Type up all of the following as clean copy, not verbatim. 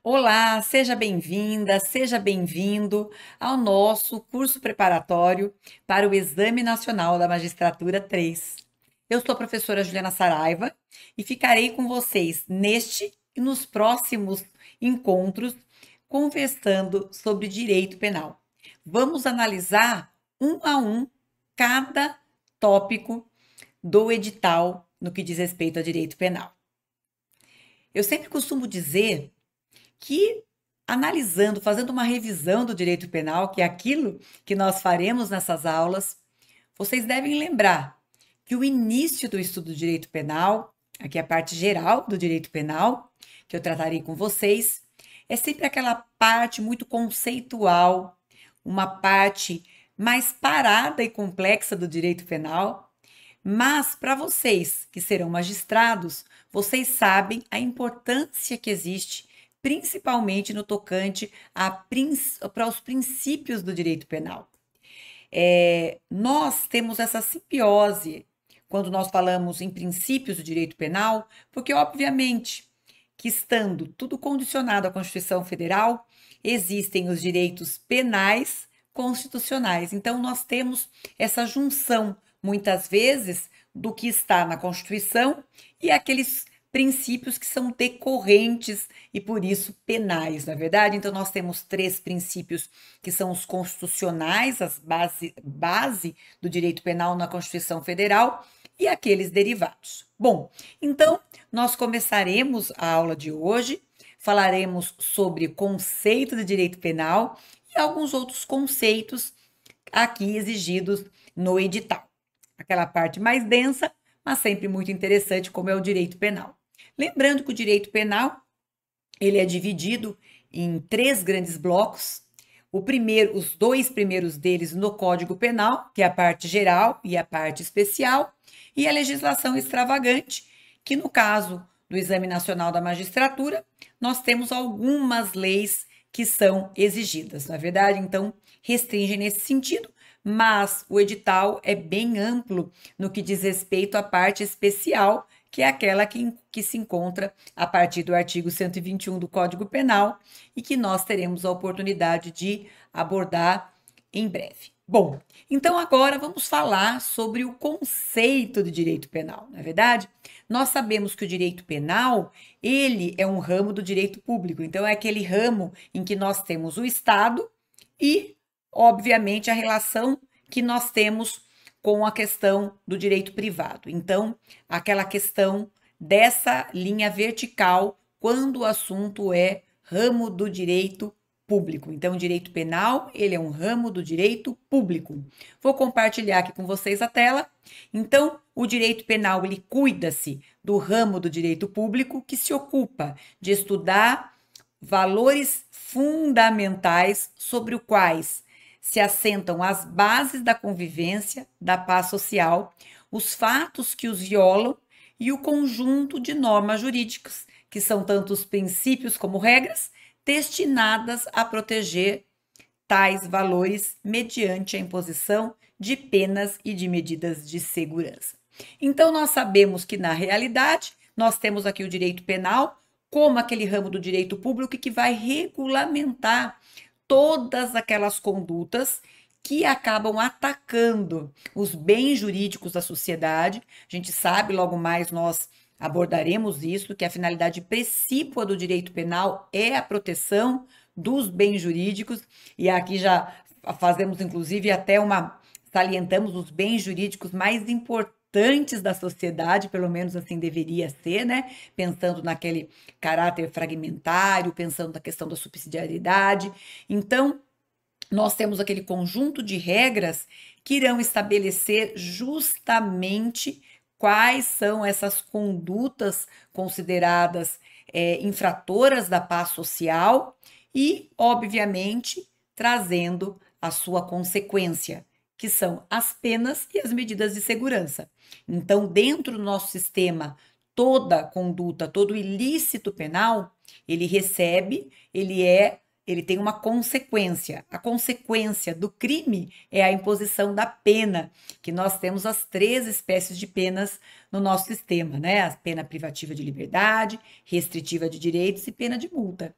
Olá, seja bem-vinda, seja bem-vindo ao nosso curso preparatório para o Exame Nacional da Magistratura 3. Eu sou a professora Juliana Saraiva e ficarei com vocês neste e nos próximos encontros conversando sobre direito penal. Vamos analisar um a um cada tópico do edital no que diz respeito a direito penal. Eu sempre costumo dizer que analisando, fazendo uma revisão do direito penal, que é aquilo que nós faremos nessas aulas, vocês devem lembrar que o início do estudo do direito penal, aqui é a parte geral do direito penal, que eu tratarei com vocês, é sempre aquela parte muito conceitual, uma parte mais parada e complexa do direito penal, mas para vocês que serão magistrados, vocês sabem a importância que existe, principalmente no tocante para os princípios do direito penal. Nós temos essa simbiose quando nós falamos em princípios do direito penal, porque, obviamente, que estando tudo condicionado à Constituição Federal, existem os direitos penais constitucionais. Então, nós temos essa junção, muitas vezes, do que está na Constituição e aqueles princípios que são decorrentes e, por isso, penais, na verdade? Então, nós temos três princípios que são os constitucionais, as base do direito penal na Constituição Federal, e aqueles derivados. Bom, então, nós começaremos a aula de hoje, falaremos sobre conceito de direito penal e alguns outros conceitos aqui exigidos no edital. Aquela parte mais densa, mas sempre muito interessante, como é o direito penal. Lembrando que o direito penal, ele é dividido em três grandes blocos. Os dois primeiros deles no Código Penal, que é a parte geral e a parte especial, e a legislação extravagante, que no caso do Exame Nacional da Magistratura, nós temos algumas leis que são exigidas, não é verdade? Então, restringe nesse sentido, mas o edital é bem amplo no que diz respeito à parte especial, que é aquela que se encontra a partir do artigo 121 do Código Penal e que nós teremos a oportunidade de abordar em breve. Bom, então agora vamos falar sobre o conceito de direito penal, não é verdade? Nós sabemos que o direito penal, ele é um ramo do direito público, então é aquele ramo em que nós temos o Estado e, obviamente, a relação que nós temos com a questão do direito privado. Então, aquela questão dessa linha vertical quando o assunto é ramo do direito público. Então, o direito penal, ele é um ramo do direito público. Vou compartilhar aqui com vocês a tela. Então, o direito penal, ele cuida-se do ramo do direito público que se ocupa de estudar valores fundamentais sobre os quais se assentam as bases da convivência, da paz social, os fatos que os violam e o conjunto de normas jurídicas, que são tanto os princípios como regras, destinadas a proteger tais valores mediante a imposição de penas e de medidas de segurança. Então, nós sabemos que, na realidade, nós temos aqui o direito penal como aquele ramo do direito público que vai regulamentar todas aquelas condutas que acabam atacando os bens jurídicos da sociedade. A gente sabe, logo mais nós abordaremos isso, que a finalidade precípua do direito penal é a proteção dos bens jurídicos, e aqui já fazemos, inclusive, salientamos os bens jurídicos mais importantes da sociedade, pelo menos assim deveria ser, né? Pensando naquele caráter fragmentário, pensando na questão da subsidiariedade. Então, nós temos aquele conjunto de regras que irão estabelecer justamente quais são essas condutas consideradas infratoras da paz social e, obviamente, trazendo a sua consequência, que são as penas e as medidas de segurança. Então, dentro do nosso sistema, toda conduta, todo ilícito penal, ele tem uma consequência. A consequência do crime é a imposição da pena, que nós temos as três espécies de penas no nosso sistema, né? A pena privativa de liberdade, restritiva de direitos e pena de multa.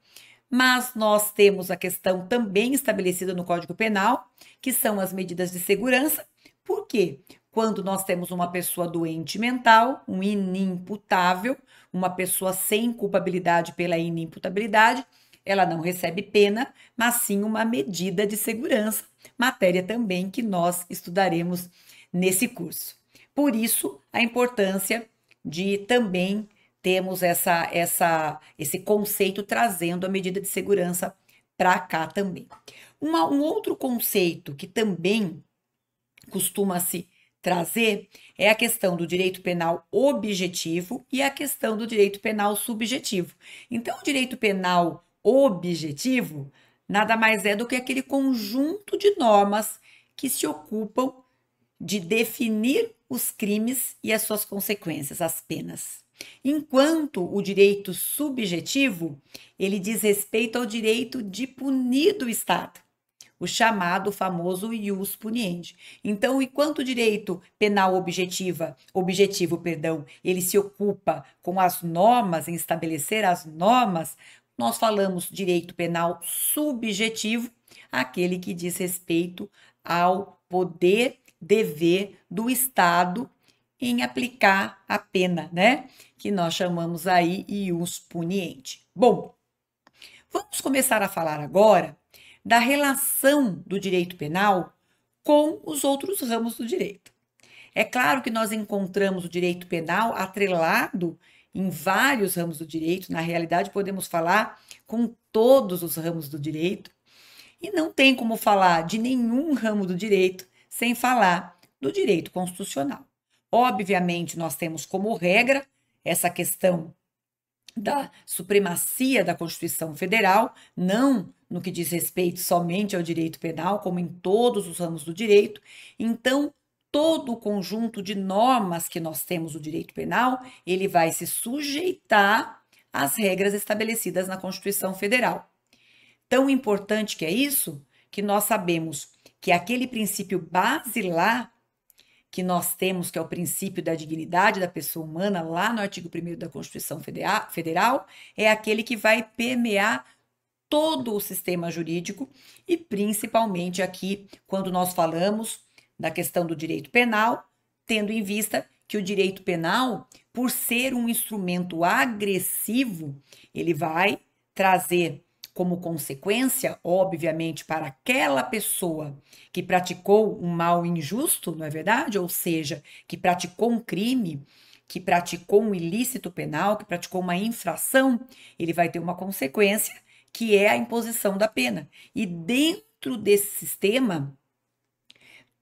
mas nós temos a questão também estabelecida no Código Penal, que são as medidas de segurança. Por quê? Quando nós temos uma pessoa doente mental, um inimputável, uma pessoa sem culpabilidade pela inimputabilidade, ela não recebe pena, mas sim uma medida de segurança, matéria também que nós estudaremos nesse curso. Por isso, a importância de também termos esse conceito trazendo a medida de segurança para cá também. Um outro conceito que também costuma se trazer é a questão do direito penal objetivo e a questão do direito penal subjetivo. Então, o direito penal objetivo nada mais é do que aquele conjunto de normas que se ocupam de definir os crimes e as suas consequências, as penas. Enquanto o direito subjetivo, ele diz respeito ao direito de punir do Estado, o chamado famoso ius puniendi. Então, enquanto o direito penal objetivo, ele se ocupa com as normas, em estabelecer as normas, nós falamos direito penal subjetivo, aquele que diz respeito ao poder, dever do Estado em aplicar a pena, né? Que nós chamamos aí ius puniendi. Bom, vamos começar a falar agora da relação do direito penal com os outros ramos do direito. É claro que nós encontramos o direito penal atrelado em vários ramos do direito, na realidade podemos falar com todos os ramos do direito, e não tem como falar de nenhum ramo do direito sem falar do direito constitucional. Obviamente, nós temos como regra essa questão da supremacia da Constituição Federal, não no que diz respeito somente ao direito penal, como em todos os ramos do direito. Então, todo o conjunto de normas que nós temos no direito penal, ele vai se sujeitar às regras estabelecidas na Constituição Federal. Tão importante que é isso, que nós sabemos que aquele princípio basilar que nós temos, que é o princípio da dignidade da pessoa humana, lá no artigo 1º da Constituição Federal, é aquele que vai permear todo o sistema jurídico e principalmente aqui, quando nós falamos da questão do direito penal, tendo em vista que o direito penal, por ser um instrumento agressivo, ele vai trazer como consequência, obviamente, para aquela pessoa que praticou um mal injusto, não é verdade? Ou seja, que praticou um crime, que praticou um ilícito penal, que praticou uma infração, ele vai ter uma consequência que é a imposição da pena. E dentro desse sistema,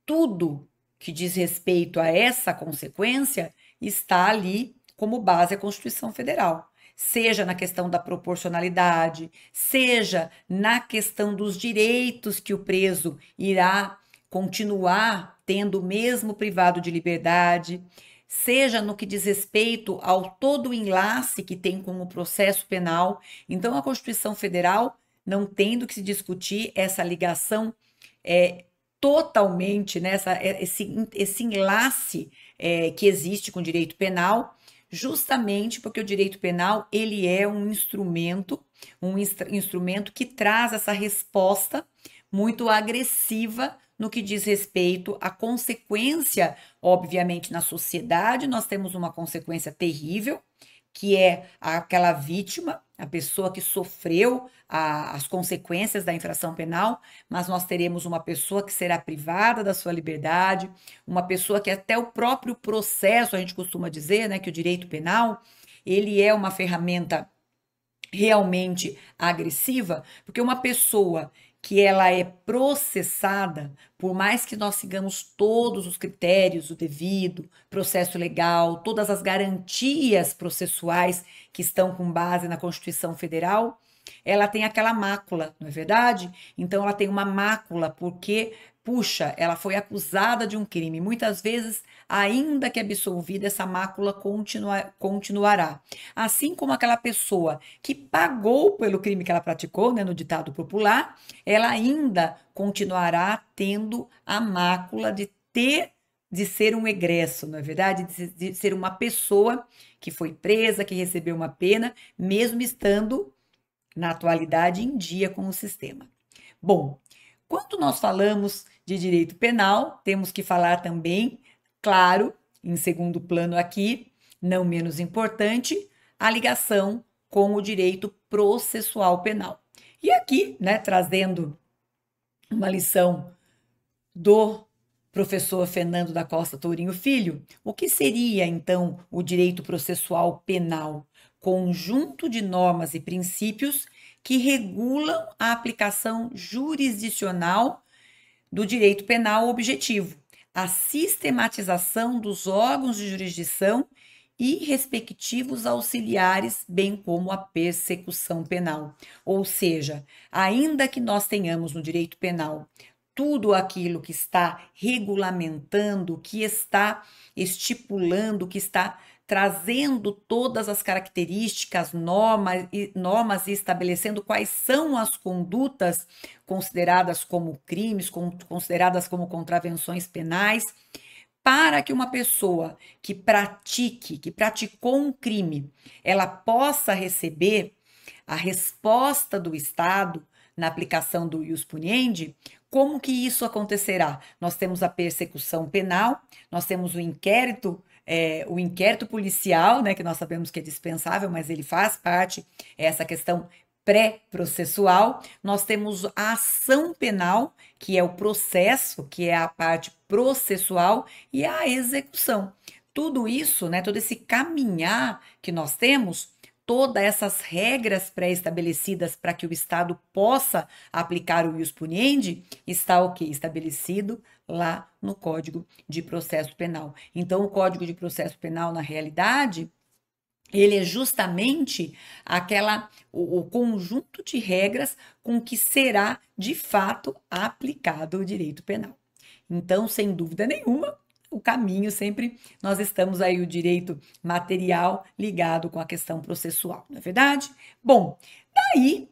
tudo que diz respeito a essa consequência está ali como base a Constituição Federal. Seja na questão da proporcionalidade, seja na questão dos direitos que o preso irá continuar tendo mesmo privado de liberdade, seja no que diz respeito ao todo o enlace que tem com o processo penal. Então, a Constituição Federal, não tendo que se discutir essa ligação totalmente, né, esse enlace que existe com o direito penal, justamente porque o direito penal ele é um instrumento que traz essa resposta muito agressiva no que diz respeito à consequência, obviamente, na sociedade, nós temos uma consequência terrível, que é aquela vítima, a pessoa que sofreu as consequências da infração penal, mas nós teremos uma pessoa que será privada da sua liberdade, uma pessoa que até o próprio processo, a gente costuma dizer, né, que o direito penal, ele é uma ferramenta realmente agressiva, porque uma pessoa que ela é processada, por mais que nós sigamos todos os critérios, o devido, processo legal, todas as garantias processuais que estão com base na Constituição Federal, ela tem aquela mácula, não é verdade? Então ela tem uma mácula porque, puxa, ela foi acusada de um crime. Muitas vezes, ainda que absolvida, essa mácula continuará. Assim como aquela pessoa que pagou pelo crime que ela praticou, né, no ditado popular, ela ainda continuará tendo a mácula de ser um egresso, não é verdade? De ser uma pessoa que foi presa, que recebeu uma pena, mesmo estando na atualidade em dia com o sistema. Bom, quando nós falamos de direito penal, temos que falar também, claro, em segundo plano aqui, não menos importante, a ligação com o direito processual penal. E aqui, né, trazendo uma lição do professor Fernando da Costa Tourinho Filho, o que seria então o direito processual penal? Conjunto de normas e princípios que regulam a aplicação jurisdicional do direito penal objetivo, a sistematização dos órgãos de jurisdição e respectivos auxiliares, bem como a persecução penal. Ou seja, ainda que nós tenhamos no direito penal tudo aquilo que está regulamentando, que está estipulando, que está trazendo todas as características, normas e estabelecendo quais são as condutas consideradas como crimes, consideradas como contravenções penais, para que uma pessoa que praticou um crime, ela possa receber a resposta do Estado na aplicação do ius puniendi. Como que isso acontecerá? Nós temos a persecução penal, nós temos o inquérito policial, né, que nós sabemos que é dispensável, mas ele faz parte, essa questão pré-processual. Nós temos a ação penal, que é o processo, que é a parte processual, e a execução. Tudo isso, né, todo esse caminhar que nós temos, todas essas regras pré-estabelecidas para que o Estado possa aplicar o ius puniendi, está o quê? Estabelecido lá no Código de Processo Penal. Então, o Código de Processo Penal, na realidade, ele é justamente o conjunto de regras com que será, de fato, aplicado o direito penal. Então, sem dúvida nenhuma, o caminho sempre, nós estamos aí, o direito material ligado com a questão processual, não é verdade? Bom, daí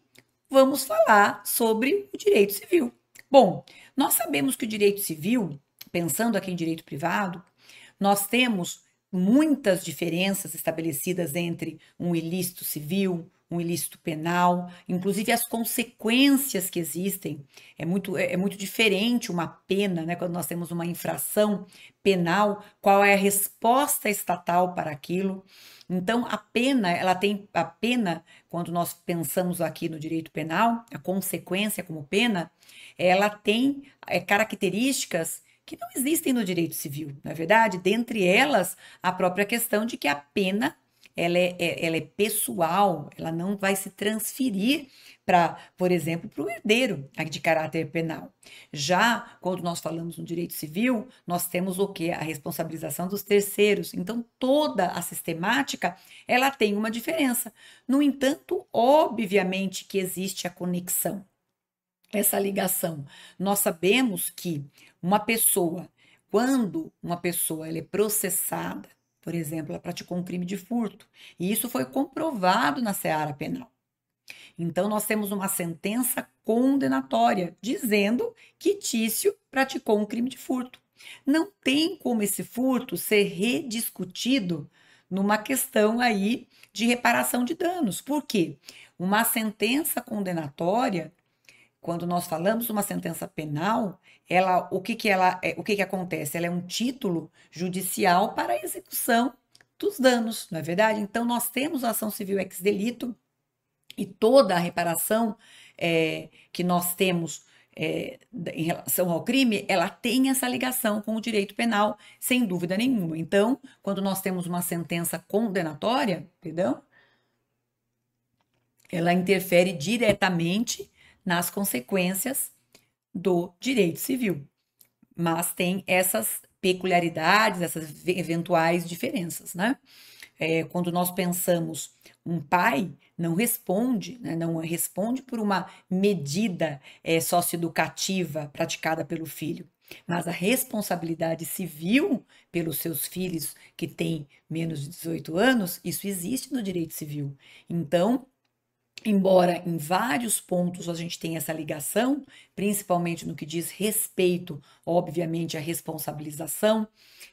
vamos falar sobre o direito civil. Bom, nós sabemos que o direito civil, pensando aqui em direito privado, nós temos muitas diferenças estabelecidas entre um ilícito civil, um ilícito penal, inclusive as consequências que existem. É muito diferente uma pena, né? Quando nós temos uma infração penal, qual é a resposta estatal para aquilo? Então, a pena, quando nós pensamos aqui no direito penal, a consequência como pena, ela tem características que não existem no direito civil, não é verdade? Dentre elas, a própria questão de que a pena ela é pessoal, ela não vai se transferir para, por exemplo, para o herdeiro de caráter penal. Já quando nós falamos no direito civil, nós temos o quê? A responsabilização dos terceiros. Então, toda a sistemática, ela tem uma diferença. No entanto, obviamente que existe a conexão, essa ligação. Nós sabemos que quando uma pessoa ela é processada, por exemplo, ela praticou um crime de furto, e isso foi comprovado na seara penal. Então, nós temos uma sentença condenatória dizendo que Tício praticou um crime de furto. Não tem como esse furto ser rediscutido numa questão aí de reparação de danos. Por quê? Uma sentença condenatória, quando nós falamos de uma sentença penal, o que acontece? Ela é um título judicial para a execução dos danos, não é verdade? Então, nós temos a ação civil ex delito e toda a reparação que nós temos em relação ao crime, ela tem essa ligação com o direito penal, sem dúvida nenhuma. Então, quando nós temos uma sentença condenatória, perdão, ela interfere diretamente nas consequências do direito civil, mas tem essas peculiaridades, essas eventuais diferenças, né? Quando nós pensamos, um pai não responde, né, não responde por uma medida socioeducativa praticada pelo filho, mas a responsabilidade civil pelos seus filhos que têm menos de 18 anos, isso existe no direito civil. Então, embora em vários pontos a gente tenha essa ligação, principalmente no que diz respeito, obviamente, à responsabilização,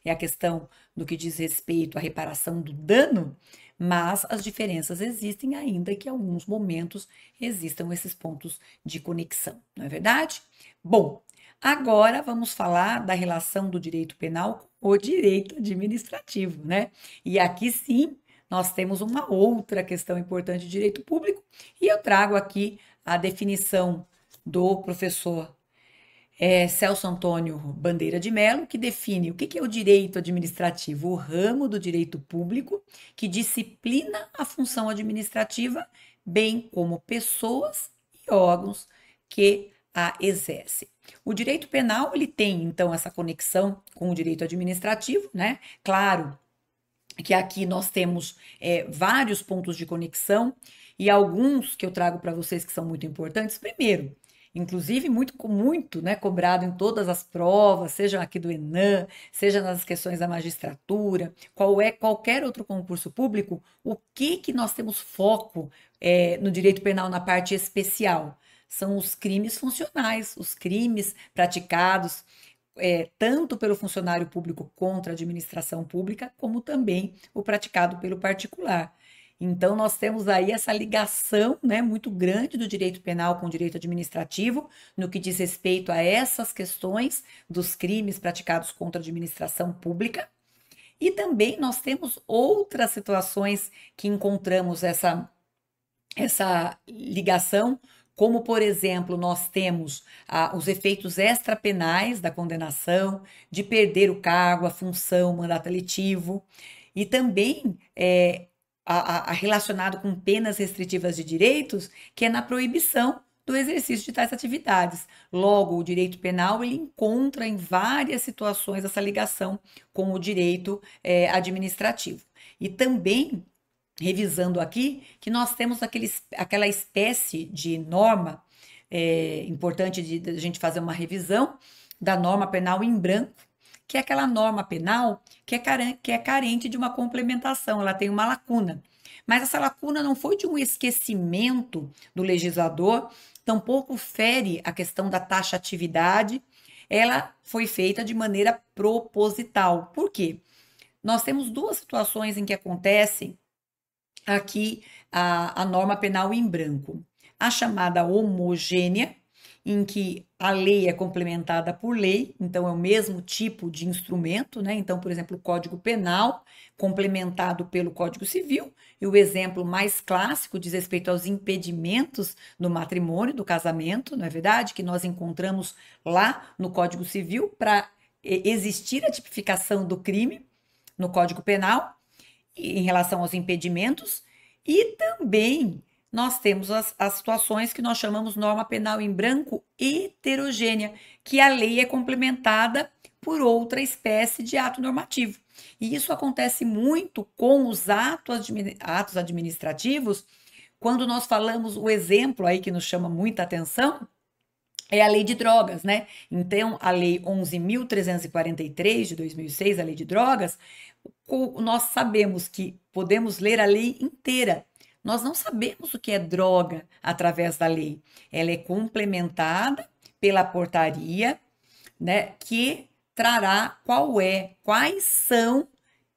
é a questão do que diz respeito à reparação do dano, mas as diferenças existem ainda que em alguns momentos existam esses pontos de conexão, não é verdade? Bom, agora vamos falar da relação do direito penal com o direito administrativo, né? E aqui sim nós temos uma outra questão importante de direito público, e eu trago aqui a definição do professor Celso Antônio Bandeira de Mello, que define o que é o direito administrativo, o ramo do direito público que disciplina a função administrativa, bem como pessoas e órgãos que a exercem. O direito penal, ele tem, então, essa conexão com o direito administrativo, né? Claro que aqui nós temos vários pontos de conexão e alguns que eu trago para vocês que são muito importantes. Primeiro, inclusive muito, né, cobrado em todas as provas, seja aqui do Enem, seja nas questões da magistratura, qualquer outro concurso público, o que nós temos foco no direito penal na parte especial? São os crimes funcionais, os crimes praticados tanto pelo funcionário público contra a administração pública, como também o praticado pelo particular. Então, nós temos aí essa ligação, né, muito grande do direito penal com o direito administrativo, no que diz respeito a essas questões dos crimes praticados contra a administração pública. E também nós temos outras situações que encontramos essa ligação, como, por exemplo, nós temos os efeitos extrapenais da condenação, de perder o cargo, a função, o mandato eletivo, e também relacionado com penas restritivas de direitos, que é na proibição do exercício de tais atividades. Logo, o direito penal ele encontra em várias situações essa ligação com o direito administrativo. E também revisando aqui, que nós temos aquela espécie de norma, importante de a gente fazer uma revisão da norma penal em branco, que é aquela norma penal que é carente de uma complementação, ela tem uma lacuna. Mas essa lacuna não foi de um esquecimento do legislador, tampouco fere a questão da taxatividade, ela foi feita de maneira proposital. Por quê? Nós temos duas situações em que acontecem aqui a norma penal em branco. A chamada homogênea, em que a lei é complementada por lei, então é o mesmo tipo de instrumento, né? Então, por exemplo, o Código Penal, complementado pelo Código Civil, e o exemplo mais clássico diz respeito aos impedimentos do matrimônio, do casamento, não é verdade? Que nós encontramos lá no Código Civil para existir a tipificação do crime no Código Penal em relação aos impedimentos, e também nós temos as situações que nós chamamos norma penal em branco heterogênea, que a lei é complementada por outra espécie de ato normativo. E isso acontece muito com os atos administrativos, quando nós falamos o exemplo aí que nos chama muita atenção, é a lei de drogas, né? Então, a lei 11.343 de 2006, a lei de drogas, nós sabemos que podemos ler a lei inteira. Nós não sabemos o que é droga através da lei. Ela é complementada pela portaria, né, que trará quais são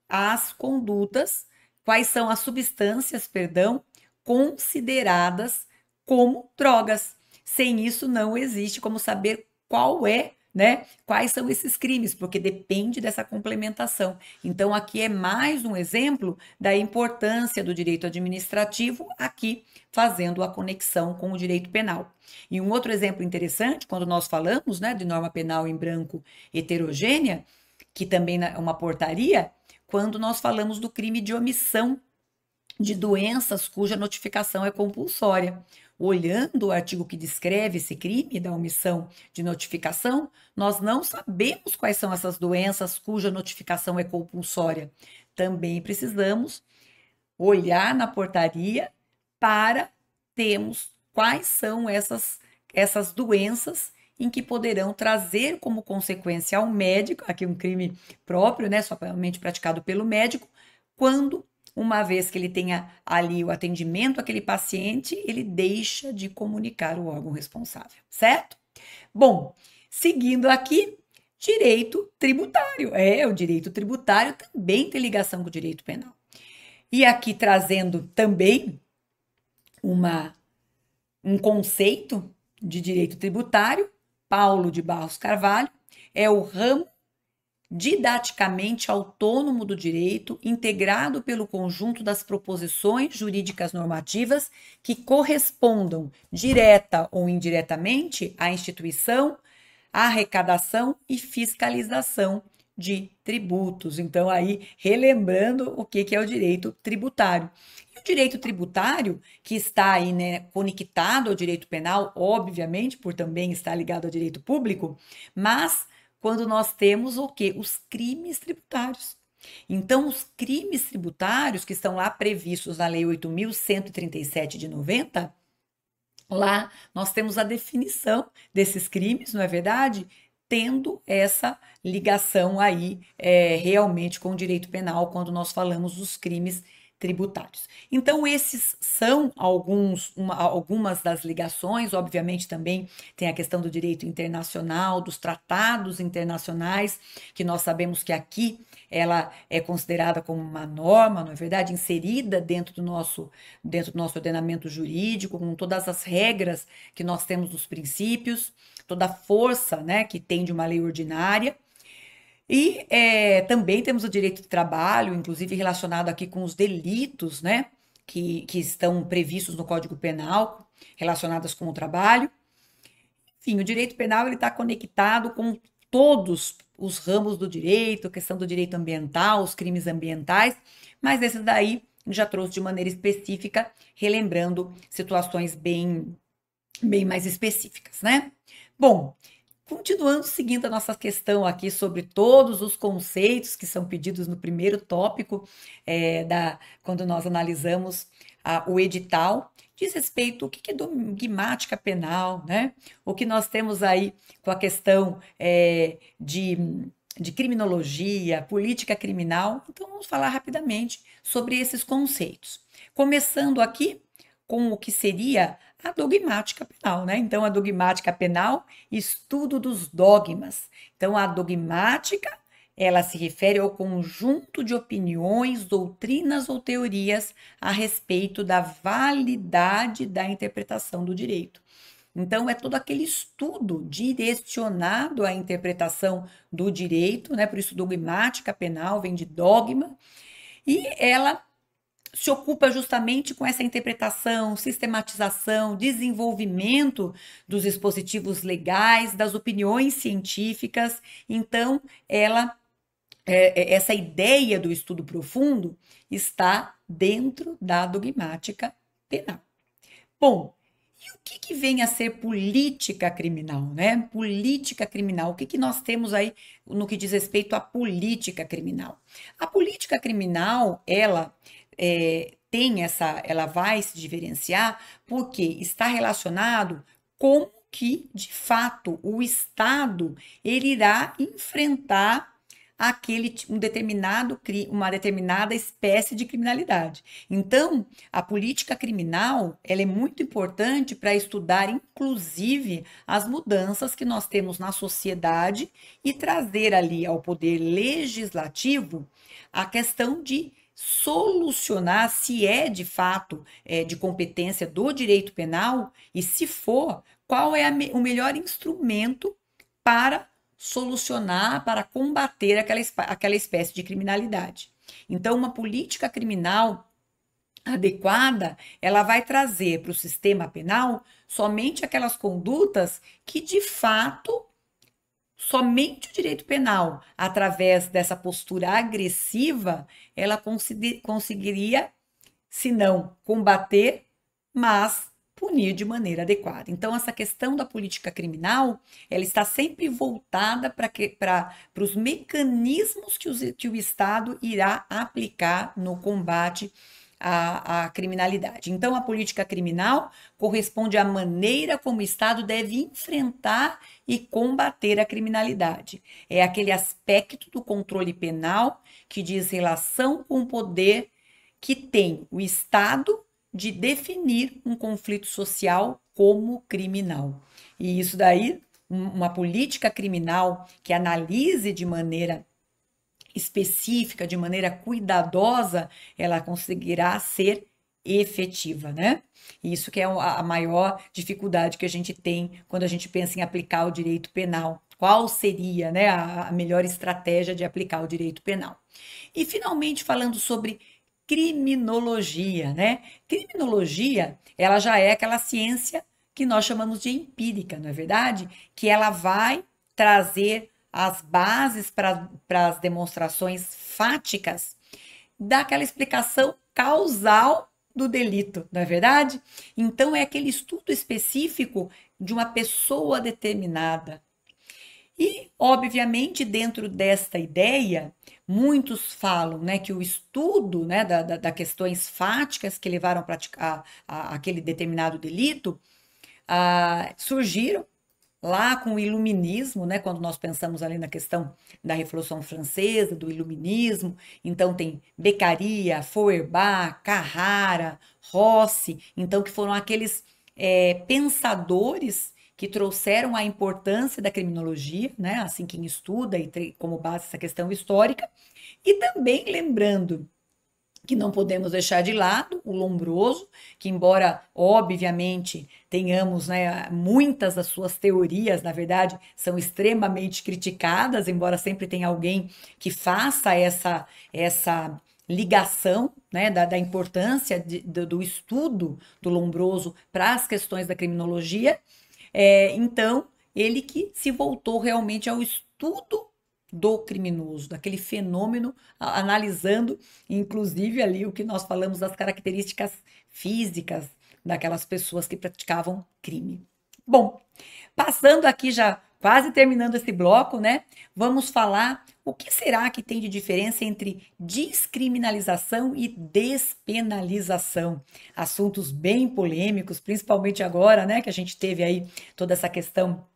as condutas, quais são as substâncias, perdão, consideradas como drogas. Sem isso não existe como saber qual é, né? Quais são esses crimes, porque depende dessa complementação. Então, aqui é mais um exemplo da importância do direito administrativo, aqui fazendo a conexão com o direito penal. E um outro exemplo interessante, quando nós falamos, né, de norma penal em branco heterogênea, que também é uma portaria, quando nós falamos do crime de omissão de doenças cuja notificação é compulsória. Olhando o artigo que descreve esse crime da omissão de notificação, nós não sabemos quais são essas doenças cuja notificação é compulsória. Também precisamos olhar na portaria para termos quais são essas doenças em que poderão trazer como consequência ao médico, aqui um crime próprio, né, somente praticado pelo médico, quando uma vez que ele tenha ali o atendimento àquele paciente, ele deixa de comunicar o órgão responsável, certo? Bom, seguindo aqui, direito tributário. O direito tributário também tem ligação com o direito penal. E aqui trazendo também um conceito de direito tributário, Paulo de Barros Carvalho, é o ramo didaticamente autônomo do direito, integrado pelo conjunto das proposições jurídicas normativas que correspondam, direta ou indiretamente, à instituição, arrecadação e fiscalização de tributos. Então, aí, relembrando o que é o direito tributário. E o direito tributário, que está aí, né, conectado ao direito penal, obviamente, por também estar ligado ao direito público, mas quando nós temos o quê? Os crimes tributários. Então, os crimes tributários que estão lá previstos na Lei 8.137 de 90, lá nós temos a definição desses crimes, não é verdade? Tendo essa ligação aí realmente com o direito penal, quando nós falamos dos crimes tributários. Então, esses são algumas das ligações, obviamente também tem a questão do direito internacional, dos tratados internacionais, que nós sabemos que aqui ela é considerada como uma norma, não é verdade? Inserida dentro do nosso ordenamento jurídico, com todas as regras que nós temos dos princípios, toda a força, né, que tem de uma lei ordinária. E também temos o direito de trabalho, inclusive relacionado aqui com os delitos, né, que estão previstos no Código Penal, relacionados com o trabalho. Enfim, o direito penal está conectado com todos os ramos do direito, a questão do direito ambiental, os crimes ambientais, mas esse daí já trouxe de maneira específica, relembrando situações bem mais específicas, né? Bom, continuando seguindo a nossa questão aqui sobre todos os conceitos que são pedidos no primeiro tópico, quando nós analisamos o edital, diz respeito ao que é dogmática penal, né? O que nós temos aí com a questão de criminologia, política criminal. Então, vamos falar rapidamente sobre esses conceitos. Começando aqui com o que seria a dogmática penal, né? Então, a dogmática penal, estudo dos dogmas. Então, a dogmática, ela se refere ao conjunto de opiniões, doutrinas ou teorias a respeito da validade da interpretação do direito. Então, é todo aquele estudo direcionado à interpretação do direito, né? Por isso, dogmática penal vem de dogma, e ela se ocupa justamente com essa interpretação, sistematização, desenvolvimento dos dispositivos legais, das opiniões científicas. Então, essa ideia do estudo profundo está dentro da dogmática penal. Bom, e o que vem a ser política criminal, né? Política criminal, o que nós temos aí no que diz respeito à política criminal? A política criminal, ela ela vai se diferenciar porque está relacionado com que, de fato, o Estado ele irá enfrentar uma determinada espécie de criminalidade. Então, a política criminal ela é muito importante para estudar, inclusive, as mudanças que nós temos na sociedade e trazer ali ao poder legislativo a questão de solucionar se é de fato de competência do direito penal e, se for, qual é o melhor instrumento para solucionar, para combater aquela espécie de criminalidade. Então, uma política criminal adequada, ela vai trazer para o sistema penal somente aquelas condutas que, de fato, somente o direito penal, através dessa postura agressiva, ela conseguiria, se não combater, mas punir de maneira adequada. Então, essa questão da política criminal, ela está sempre voltada para os mecanismos que o Estado irá aplicar no combate à criminalidade. Então, a política criminal corresponde à maneira como o Estado deve enfrentar e combater a criminalidade. É aquele aspecto do controle penal que diz relação com o poder que tem o Estado de definir um conflito social como criminal. E isso daí, uma política criminal que analise de maneira específica, de maneira cuidadosa, ela conseguirá ser efetiva, né? Isso que é a maior dificuldade que a gente tem quando a gente pensa em aplicar o direito penal. Qual seria, né, a melhor estratégia de aplicar o direito penal? E finalmente falando sobre criminologia, né? Criminologia, ela já é aquela ciência que nós chamamos de empírica, não é verdade? Que ela vai trazer as bases para as demonstrações fáticas daquela explicação causal do delito, não é verdade? Então, é aquele estudo específico de uma pessoa determinada. E, obviamente, dentro desta ideia, muitos falam, né, que o estudo, né, da questões fáticas que levaram a praticar aquele determinado delito surgiram lá com o iluminismo, né, quando nós pensamos ali na questão da Revolução Francesa, do iluminismo, então tem Beccaria, Feuerbach, Carrara, Rossi, então que foram aqueles pensadores que trouxeram a importância da criminologia, né, assim quem estuda e tem como base essa questão histórica, e também lembrando que não podemos deixar de lado o Lombroso, que embora obviamente tenhamos, né, muitas das suas teorias, na verdade, são extremamente criticadas, embora sempre tenha alguém que faça essa ligação, né, da importância do estudo do Lombroso para as questões da criminologia. Então, ele que se voltou realmente ao estudo do criminoso, daquele fenômeno, analisando, inclusive, ali o que nós falamos das características físicas daquelas pessoas que praticavam crime. Bom, passando aqui já, quase terminando esse bloco, né? Vamos falar o que será que tem de diferença entre descriminalização e despenalização. Assuntos bem polêmicos, principalmente agora, né? Que a gente teve aí toda essa questão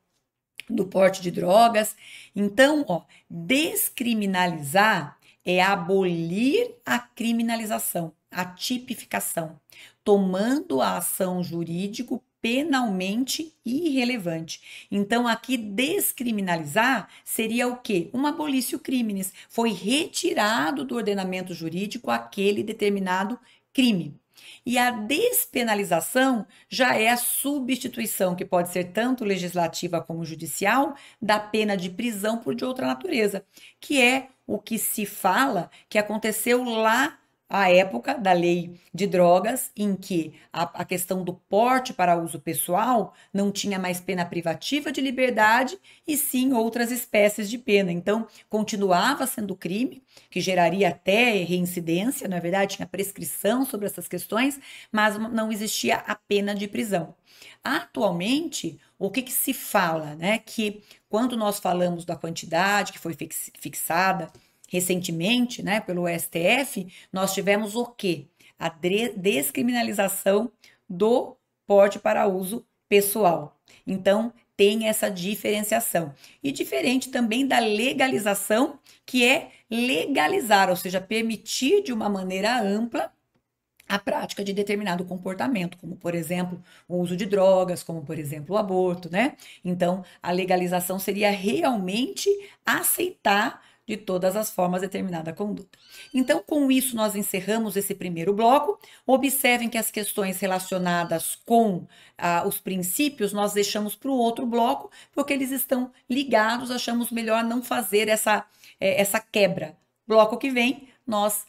do porte de drogas. Então, ó, descriminalizar é abolir a criminalização, a tipificação, tomando a ação jurídico penalmente irrelevante. Então, aqui descriminalizar seria o quê? Um abolício criminis. Foi retirado do ordenamento jurídico aquele determinado crime. E a despenalização já é a substituição, que pode ser tanto legislativa como judicial, da pena de prisão por de outra natureza, que é o que se fala que aconteceu lá à época da lei de drogas, em que a questão do porte para uso pessoal não tinha mais pena privativa de liberdade e sim outras espécies de pena. Então, continuava sendo crime, que geraria até reincidência, na verdade, tinha prescrição sobre essas questões, mas não existia a pena de prisão. Atualmente, o que se fala, né? Que quando nós falamos da quantidade que foi fixada recentemente, né, pelo STF, nós tivemos o quê? A descriminalização do porte para uso pessoal. Então, tem essa diferenciação. E diferente também da legalização, que é legalizar, ou seja, permitir de uma maneira ampla a prática de determinado comportamento, como, por exemplo, o uso de drogas, como, por exemplo, o aborto, né? Então, a legalização seria realmente aceitar de todas as formas determinada conduta. Então, com isso, nós encerramos esse primeiro bloco. Observem que as questões relacionadas com os princípios nós deixamos para o outro bloco, porque eles estão ligados, achamos melhor não fazer essa quebra. Bloco que vem, nós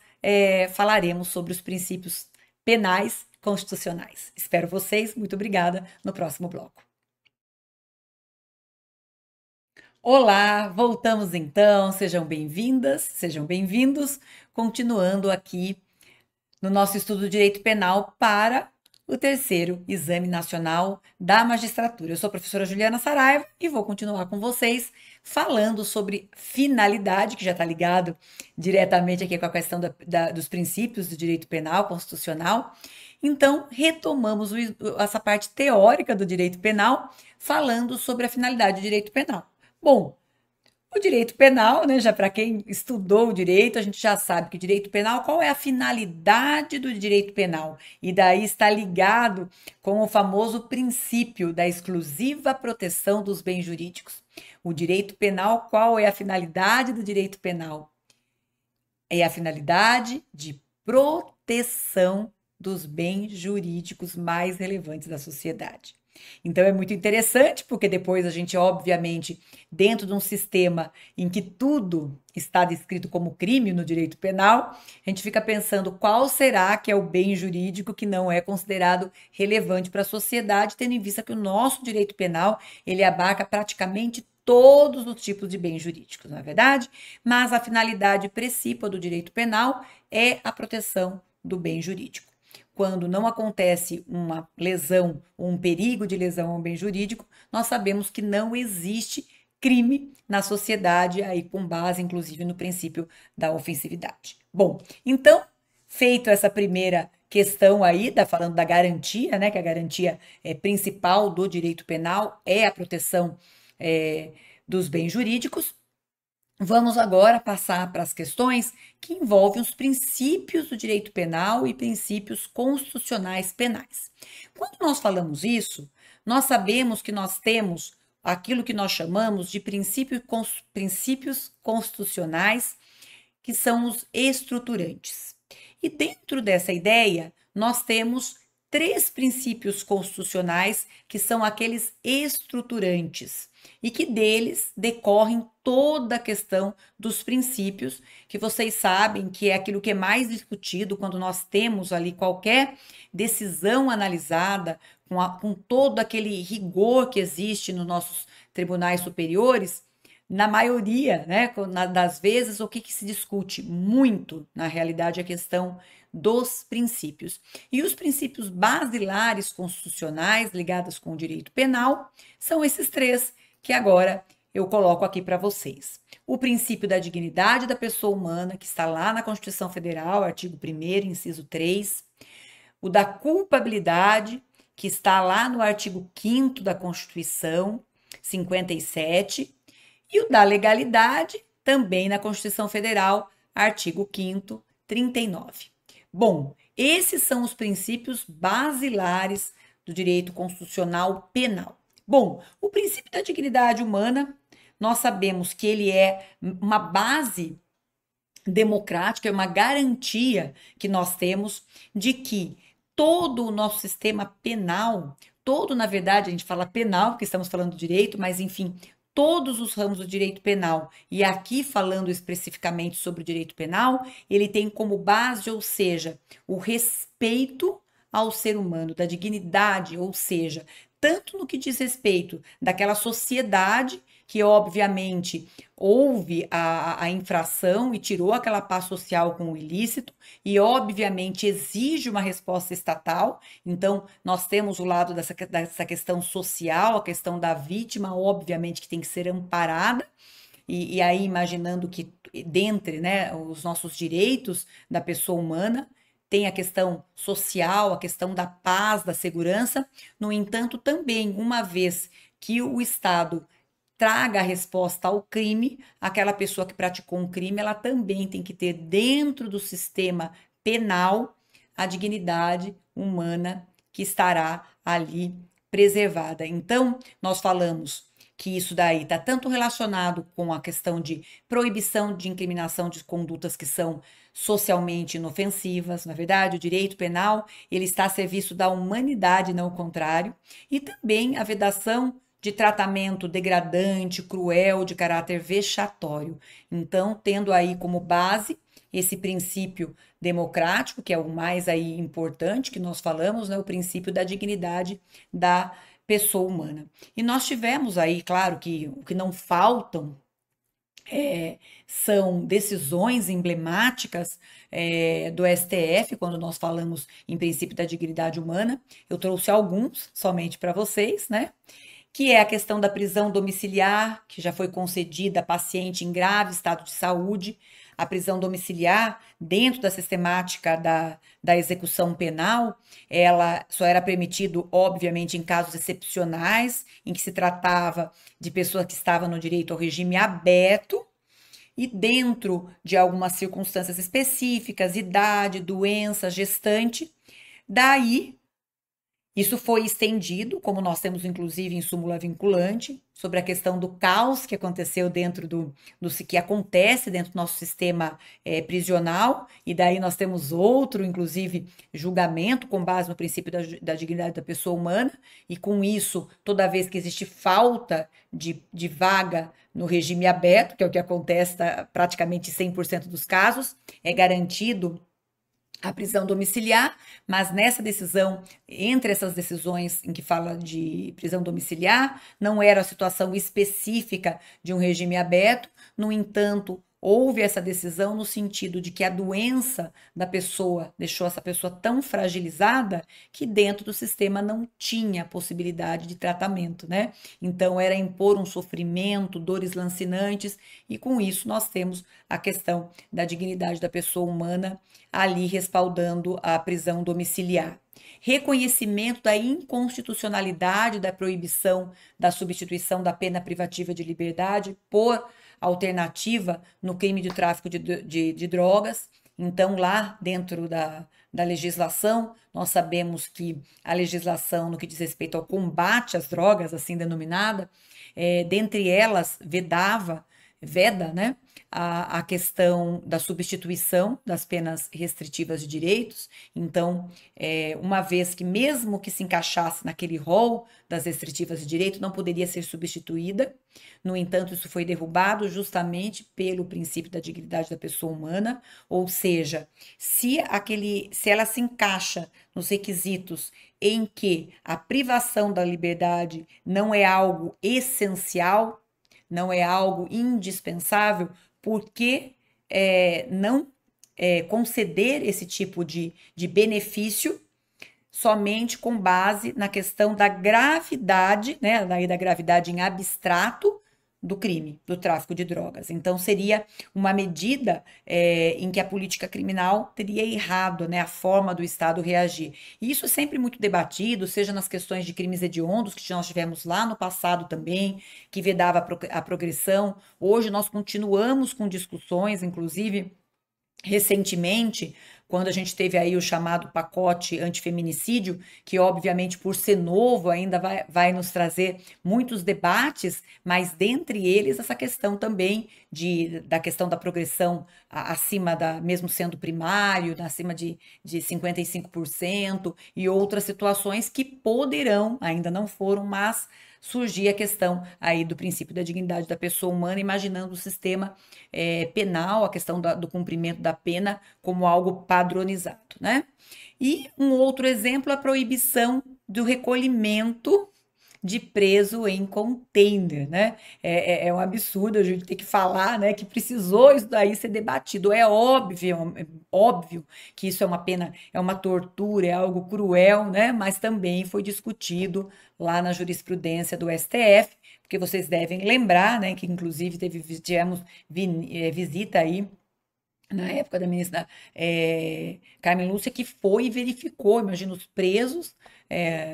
falaremos sobre os princípios penais constitucionais. Espero vocês, muito obrigada, no próximo bloco. Olá, voltamos então, sejam bem-vindas, sejam bem-vindos, continuando aqui no nosso estudo de Direito Penal para o terceiro Exame Nacional da Magistratura. Eu sou a professora Juliana Saraiva e vou continuar com vocês falando sobre finalidade, que já está ligado diretamente aqui com a questão dos princípios do direito penal constitucional. Então, retomamos essa parte teórica do direito penal, falando sobre a finalidade do direito penal. Bom, O direito penal, né, já para quem estudou o direito, a gente já sabe que o direito penal, qual é a finalidade do direito penal? E daí está ligado com o famoso princípio da exclusiva proteção dos bens jurídicos. O direito penal, qual é a finalidade do direito penal? É a finalidade de proteção dos bens jurídicos mais relevantes da sociedade. Então é muito interessante, porque depois a gente, obviamente, dentro de um sistema em que tudo está descrito como crime no direito penal, a gente fica pensando qual será que é o bem jurídico que não é considerado relevante para a sociedade, tendo em vista que o nosso direito penal, ele abarca praticamente todos os tipos de bens jurídicos, não é verdade? Mas a finalidade principal do direito penal é a proteção do bem jurídico. Quando não acontece uma lesão ou um perigo de lesão a um bem jurídico, nós sabemos que não existe crime na sociedade, aí com base, inclusive, no princípio da ofensividade. Bom, então, feito essa primeira questão aí, falando da garantia, né, que a garantia principal do direito penal é a proteção dos bens jurídicos, vamos agora passar para as questões que envolvem os princípios do direito penal e princípios constitucionais penais. Quando nós falamos isso, nós sabemos que nós temos aquilo que nós chamamos de princípios constitucionais, que são os estruturantes. E dentro dessa ideia, nós temos 3 princípios constitucionais que são aqueles estruturantes e que deles decorrem toda a questão dos princípios, que vocês sabem que é aquilo que é mais discutido quando nós temos ali qualquer decisão analisada com todo aquele rigor que existe nos nossos tribunais superiores. Na maioria, né, das vezes, o que se discute muito, na realidade, é a questão dos princípios. E os princípios basilares constitucionais ligados com o direito penal são esses 3 que agora eu coloco aqui para vocês. O princípio da dignidade da pessoa humana, que está lá na Constituição Federal, artigo 1º, inciso 3. O da culpabilidade, que está lá no artigo 5º da Constituição, 57. E o da legalidade, também na Constituição Federal, artigo 5º, 39. Bom, esses são os princípios basilares do direito constitucional penal. Bom, o princípio da dignidade humana, nós sabemos que ele é uma base democrática, é uma garantia que nós temos de que todo o nosso sistema penal, na verdade, a gente fala penal, porque estamos falando do direito, mas enfim, todos os ramos do direito penal, e aqui falando especificamente sobre o direito penal, ele tem como base, ou seja, o respeito ao ser humano, da dignidade, ou seja, tanto no que diz respeito daquela sociedade que, obviamente, houve a infração e tirou aquela paz social com o ilícito e, obviamente, exige uma resposta estatal. Então, nós temos o lado dessa questão social, a questão da vítima, obviamente, que tem que ser amparada. E aí, imaginando que, dentre, né, os nossos direitos da pessoa humana, tem a questão social, a questão da paz, da segurança. No entanto, também, uma vez que o Estado traga a resposta ao crime, aquela pessoa que praticou um crime, ela também tem que ter dentro do sistema penal a dignidade humana que estará ali preservada. Então, nós falamos que isso daí está tanto relacionado com a questão de proibição de incriminação de condutas que são socialmente inofensivas, na verdade, o direito penal, ele está a serviço da humanidade, não o contrário, e também a vedação de tratamento degradante, cruel, de caráter vexatório. Então, tendo aí como base esse princípio democrático, que é o mais aí importante que nós falamos, né, o princípio da dignidade da pessoa humana. E nós tivemos aí, claro, que o que não faltam são decisões emblemáticas do STF, quando nós falamos em princípio da dignidade humana. Eu trouxe alguns somente para vocês, né? Que é a questão da prisão domiciliar, que já foi concedida a paciente em grave estado de saúde, a prisão domiciliar, dentro da sistemática da execução penal, ela só era permitido, obviamente, em casos excepcionais, em que se tratava de pessoas que estavam no direito ao regime aberto, e dentro de algumas circunstâncias específicas, idade, doença, gestante, daí isso foi estendido, como nós temos inclusive em súmula vinculante, sobre a questão do caos que aconteceu dentro que acontece dentro do nosso sistema prisional, e daí nós temos outro, inclusive, julgamento com base no princípio da dignidade da pessoa humana, e com isso, toda vez que existe falta de vaga no regime aberto, que é o que acontece praticamente 100% dos casos, é garantido a prisão domiciliar, mas nessa decisão, entre essas decisões em que fala de prisão domiciliar, não era a situação específica de um regime aberto, no entanto, houve essa decisão no sentido de que a doença da pessoa deixou essa pessoa tão fragilizada que dentro do sistema não tinha possibilidade de tratamento, né? Então era impor um sofrimento, dores lancinantes, e com isso nós temos a questão da dignidade da pessoa humana ali respaldando a prisão domiciliar. Reconhecimento da inconstitucionalidade da proibição da substituição da pena privativa de liberdade por alternativa no crime de tráfico de drogas. Então, lá dentro da legislação, nós sabemos que a legislação, no que diz respeito ao combate às drogas, assim denominada, dentre elas, veda, né, a questão da substituição das penas restritivas de direitos. Então, uma vez que, mesmo que se encaixasse naquele rol das restritivas de direito, não poderia ser substituída. No entanto, isso foi derrubado justamente pelo princípio da dignidade da pessoa humana, ou seja, se ela se encaixa nos requisitos em que a privação da liberdade não é algo essencial, não é algo indispensável, por que não conceder esse tipo de benefício somente com base na questão da gravidade, né, da gravidade em abstrato do crime, do tráfico de drogas? Então, seria uma medida em que a política criminal teria errado, né, a forma do Estado reagir. E isso é sempre muito debatido, seja nas questões de crimes hediondos, que nós tivemos lá no passado também, que vedava a progressão. Hoje nós continuamos com discussões, inclusive recentemente, quando a gente teve aí o chamado pacote antifeminicídio, que obviamente por ser novo ainda vai nos trazer muitos debates, mas dentre eles essa questão também da questão da progressão acima mesmo sendo primário, acima de 55%, e outras situações que poderão, ainda não foram, mas surgir a questão aí do princípio da dignidade da pessoa humana, imaginando o sistema penal, a questão do cumprimento da pena como algo padronizado, né? E um outro exemplo, a proibição do recolhimento de preso em container, né? É um absurdo a gente ter que falar, né, que precisou isso daí ser debatido. É óbvio que isso é uma pena, é uma tortura, é algo cruel, né? Mas também foi discutido lá na jurisprudência do STF, porque vocês devem lembrar, né, que inclusive tivemos visita aí na época da ministra Carmen Lúcia, que foi e verificou, imagina, os presos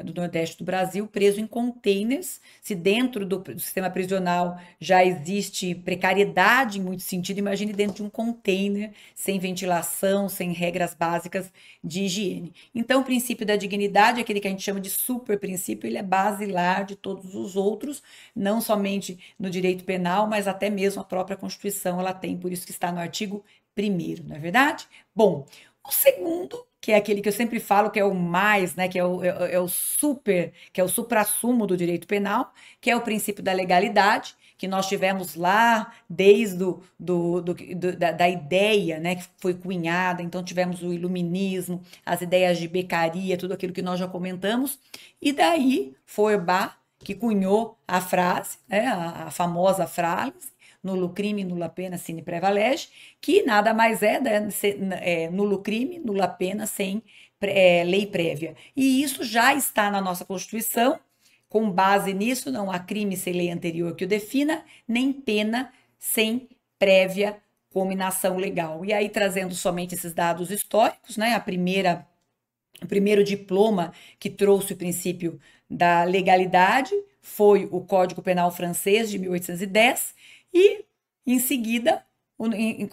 do Nordeste do Brasil, presos em containers, se dentro do sistema prisional já existe precariedade em muito sentido, imagine dentro de um container, sem ventilação, sem regras básicas de higiene. Então, o princípio da dignidade, aquele que a gente chama de super princípio, ele é basilar de todos os outros, não somente no direito penal, mas até mesmo a própria Constituição, ela tem, por isso que está no artigo 1º, não é verdade? Bom, o segundo, que é aquele que eu sempre falo que é o mais, né, que é o super, que é o suprassumo do direito penal, que é o princípio da legalidade, que nós tivemos lá desde da ideia, né, que foi cunhada. Então tivemos o iluminismo, as ideias de Beccaria, tudo aquilo que nós já comentamos, e daí Feuerbach, que cunhou a frase, né, a famosa frase, nulo crime, nula pena, sine praevalege, que nada mais nulo crime, nula pena, sem lei prévia. E isso já está na nossa Constituição. Com base nisso, não há crime sem lei anterior que o defina, nem pena sem prévia cominação legal. E aí, trazendo somente esses dados históricos, né? O primeiro diploma que trouxe o princípio da legalidade foi o Código Penal francês de 1810 e, em seguida,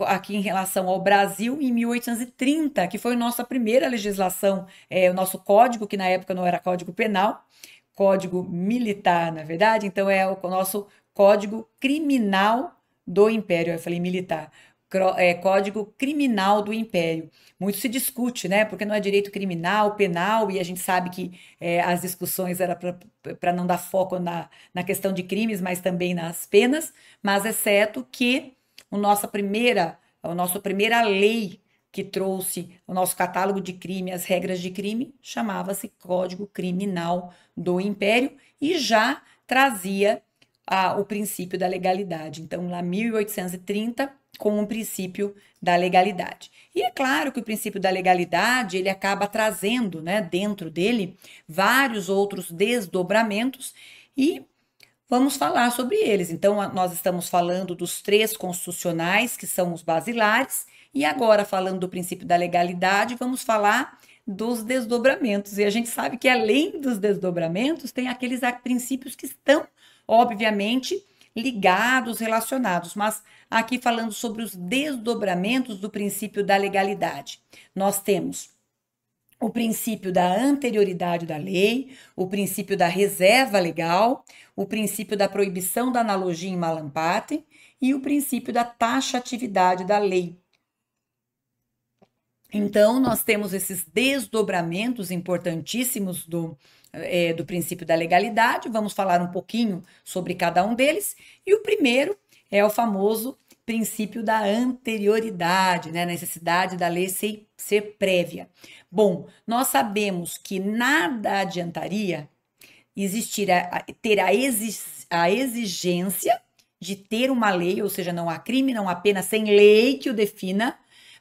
aqui em relação ao Brasil, em 1830, que foi nossa primeira legislação, o nosso código, que na época não era Código Penal, Código Militar, na verdade, então é o nosso Código Criminal do Império. Eu falei militar. Código Criminal do Império. Muito se discute, né? Porque não é direito criminal, penal, e a gente sabe que as discussões eram para não dar foco na questão de crimes, mas também nas penas, mas é certo que a nossa primeira lei que trouxe o nosso catálogo de crime, as regras de crime, chamava-se Código Criminal do Império e já trazia o princípio da legalidade. Então, lá 1830, com o princípio da legalidade. E é claro que o princípio da legalidade, ele acaba trazendo, né, dentro dele, vários outros desdobramentos e vamos falar sobre eles. Então, nós estamos falando dos 3 constitucionais, que são os basilares, e agora, falando do princípio da legalidade, vamos falar dos desdobramentos. E a gente sabe que, além dos desdobramentos, tem aqueles princípios que estão, obviamente, ligados, relacionados, mas aqui falando sobre os desdobramentos do princípio da legalidade. Nós temos o princípio da anterioridade da lei, o princípio da reserva legal, o princípio da proibição da analogia em malam partem e o princípio da taxatividade da lei. Então, nós temos esses desdobramentos importantíssimos do princípio da legalidade, vamos falar um pouquinho sobre cada um deles, e o primeiro é o famoso princípio da anterioridade, né? A necessidade da lei ser prévia. Bom, nós sabemos que nada adiantaria ter a exigência de ter uma lei, ou seja, não há crime, não há pena sem lei que o defina,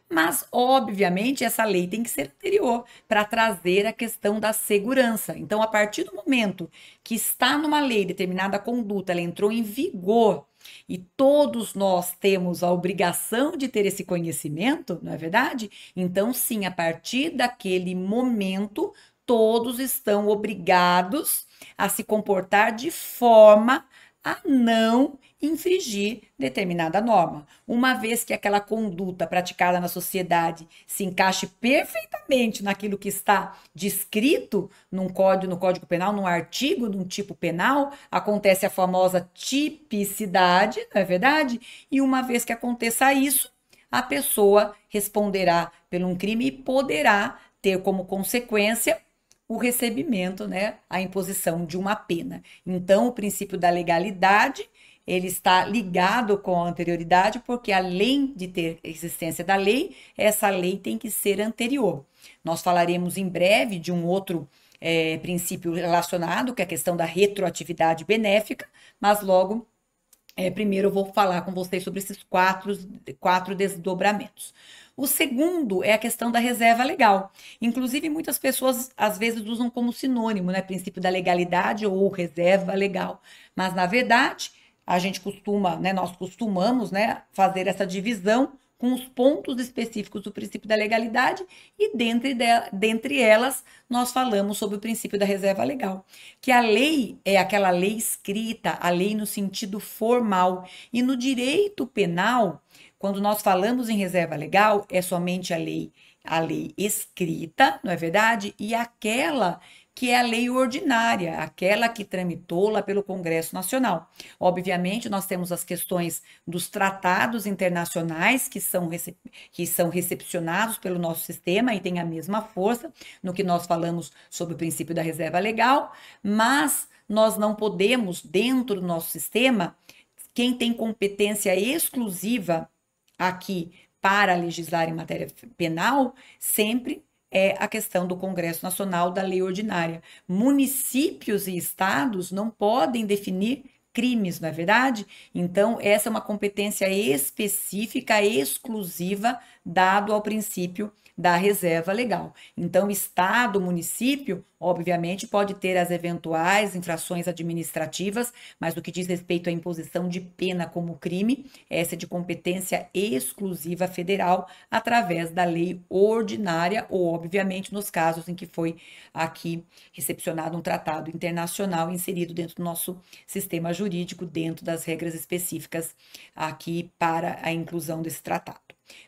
mas, obviamente, essa lei tem que ser anterior para trazer a questão da segurança. Então, a partir do momento que está numa lei determinada conduta, ela entrou em vigor e todos nós temos a obrigação de ter esse conhecimento, não é verdade? Então, sim, a partir daquele momento, todos estão obrigados a se comportar de forma a não infringir determinada norma. Uma vez que aquela conduta praticada na sociedade se encaixe perfeitamente naquilo que está descrito no Código Penal, num artigo, num tipo penal, acontece a famosa tipicidade, não é verdade? E uma vez que aconteça isso, a pessoa responderá por um crime e poderá ter como consequência o recebimento, né, a imposição de uma pena. Então, o princípio da legalidade, ele está ligado com a anterioridade, porque além de ter existência da lei, essa lei tem que ser anterior. Nós falaremos em breve de um outro princípio relacionado, que é a questão da retroatividade benéfica, mas logo, primeiro eu vou falar com vocês sobre esses quatro desdobramentos. O segundo é a questão da reserva legal. Inclusive, muitas pessoas às vezes usam como sinônimo, né? Princípio da legalidade ou reserva legal. Mas, na verdade, a gente costuma, né? Nós costumamos, né? Fazer essa divisão com os pontos específicos do princípio da legalidade e dentre elas nós falamos sobre o princípio da reserva legal, que a lei é aquela lei escrita, a lei no sentido formal, e no direito penal, quando nós falamos em reserva legal, é somente a lei escrita, não é verdade? E aquela que é a lei ordinária, aquela que tramitou lá pelo Congresso Nacional. Obviamente, nós temos as questões dos tratados internacionais que são recepcionados pelo nosso sistema e têm a mesma força no que nós falamos sobre o princípio da reserva legal, mas nós não podemos, dentro do nosso sistema, quem tem competência exclusiva aqui para legislar em matéria penal, sempre é a questão do Congresso Nacional da Lei Ordinária. Municípios e estados não podem definir crimes, não é verdade? Então, essa é uma competência específica, exclusiva, dado ao princípio da reserva legal. Então, Estado, município, obviamente, pode ter as eventuais infrações administrativas, mas no que diz respeito à imposição de pena como crime, essa é de competência exclusiva federal, através da lei ordinária, ou, obviamente, nos casos em que foi aqui recepcionado um tratado internacional inserido dentro do nosso sistema jurídico, dentro das regras específicas aqui para a inclusão desse tratado.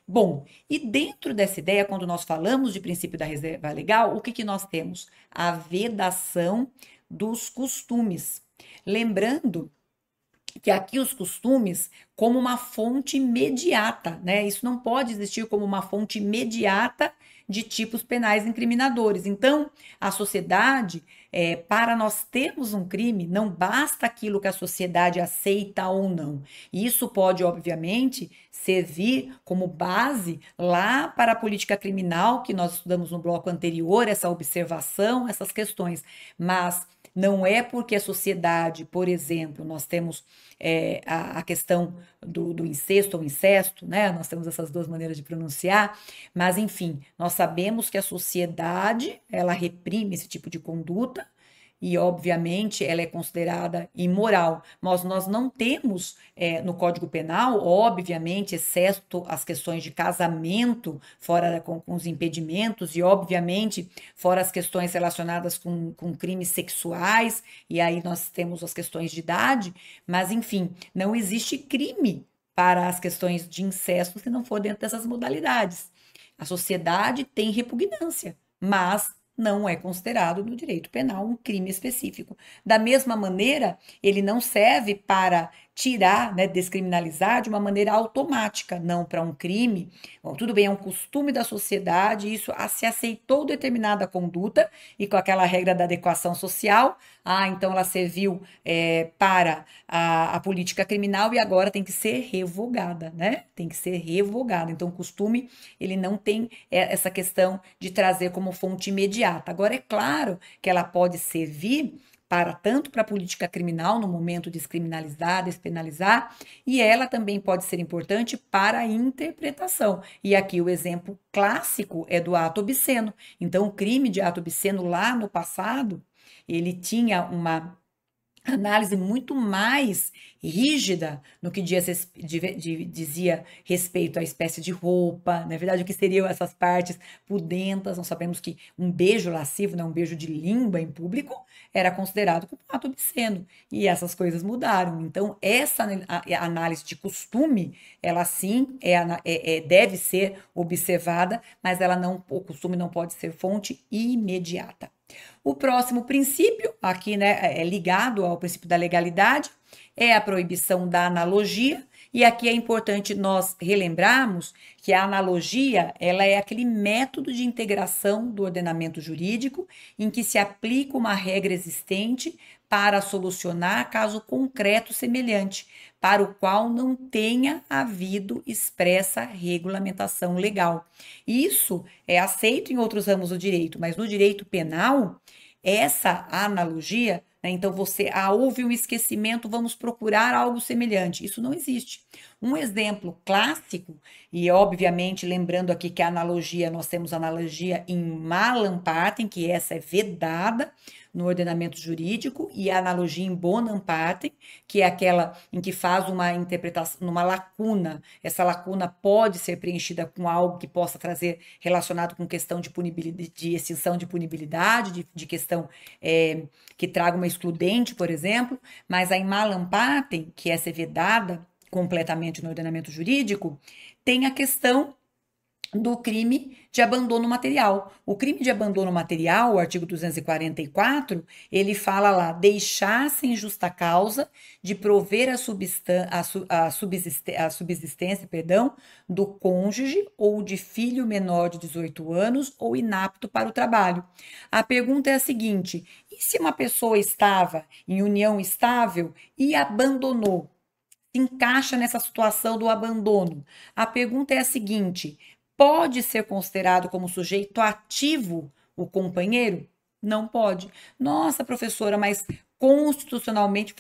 Bom, e dentro dessa ideia, quando nós falamos de princípio da reserva legal, o que que nós temos? A vedação dos costumes. Lembrando que aqui os costumes como uma fonte imediata, né? Isso não pode existir como uma fonte imediata de tipos penais incriminadores. Então, a sociedade, para nós termos um crime, não basta aquilo que a sociedade aceita ou não. Isso pode, obviamente, servir como base lá para a política criminal, que nós estudamos no bloco anterior, essa observação, essas questões. Mas não é porque a sociedade, por exemplo, nós temos a questão do incesto ou incesto, né? Nós temos essas duas maneiras de pronunciar, mas enfim, nós sabemos que a sociedade, ela reprime esse tipo de conduta e, obviamente, ela é considerada imoral. Mas nós não temos no Código Penal, obviamente, exceto as questões de casamento, fora com os impedimentos, e, obviamente, fora as questões relacionadas com crimes sexuais, e aí nós temos as questões de idade, mas, enfim, não existe crime para as questões de incesto se não for dentro dessas modalidades. A sociedade tem repugnância, mas não é considerado no direito penal um crime específico. Da mesma maneira, ele não serve para tirar, né, descriminalizar de uma maneira automática, não para um crime. Bom, tudo bem, é um costume da sociedade, isso se aceitou determinada conduta e com aquela regra da adequação social, então ela serviu para a política criminal e agora tem que ser revogada, né? Tem que ser revogada. Então, o costume, ele não tem essa questão de trazer como fonte imediata. Agora, é claro que ela pode servir tanto para a política criminal, no momento de descriminalizar, despenalizar, e ela também pode ser importante para a interpretação. E aqui o exemplo clássico é do ato obsceno. Então, o crime de ato obsceno lá no passado, ele tinha uma análise muito mais rígida no que dizia respeito à espécie de roupa, na verdade, o que seriam essas partes pudentas. Nós sabemos que um beijo lascivo, né, um beijo de língua em público, era considerado como ato obsceno, e essas coisas mudaram. Então, essa análise de costume, ela sim deve ser observada, mas o costume não pode ser fonte imediata. O próximo princípio, aqui, né, é ligado ao princípio da legalidade, é a proibição da analogia, e aqui é importante nós relembrarmos que a analogia, ela é aquele método de integração do ordenamento jurídico em que se aplica uma regra existente para solucionar caso concreto semelhante, para o qual não tenha havido expressa regulamentação legal. Isso é aceito em outros ramos do direito, mas no direito penal, essa analogia, né, então houve um esquecimento, vamos procurar algo semelhante. Isso não existe. Um exemplo clássico, e obviamente lembrando aqui que a analogia, nós temos analogia em malam partem, que essa é vedada no ordenamento jurídico, e a analogia em bonum partem, que é aquela em que faz uma interpretação, numa lacuna. Essa lacuna pode ser preenchida com algo que possa trazer relacionado com questão de punibilidade, de extinção de punibilidade, de questão que traga uma excludente, por exemplo, mas a in malam partem, que essa é vedada completamente no ordenamento jurídico, tem a questão do crime de abandono material. O crime de abandono material, o artigo 244, ele fala lá, deixar sem justa causa de prover a subsistência, do cônjuge ou de filho menor de 18 anos ou inapto para o trabalho. A pergunta é a seguinte: e se uma pessoa estava em união estável e abandonou? Se encaixa nessa situação do abandono. A pergunta é a seguinte: pode ser considerado como sujeito ativo o companheiro? Não pode. Nossa, professora, mas constitucionalmente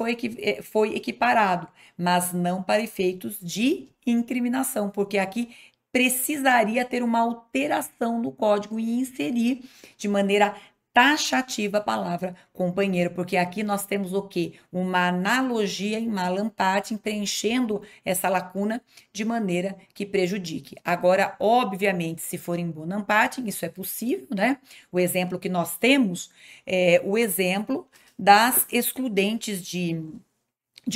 foi equiparado, mas não para efeitos de incriminação, porque aqui precisaria ter uma alteração no código e inserir de maneira taxativa a palavra companheiro, porque aqui nós temos o quê? Uma analogia em malampatim preenchendo essa lacuna de maneira que prejudique. Agora, obviamente, se for em bonampatim, isso é possível, né? O exemplo que nós temos é o exemplo das excludentes de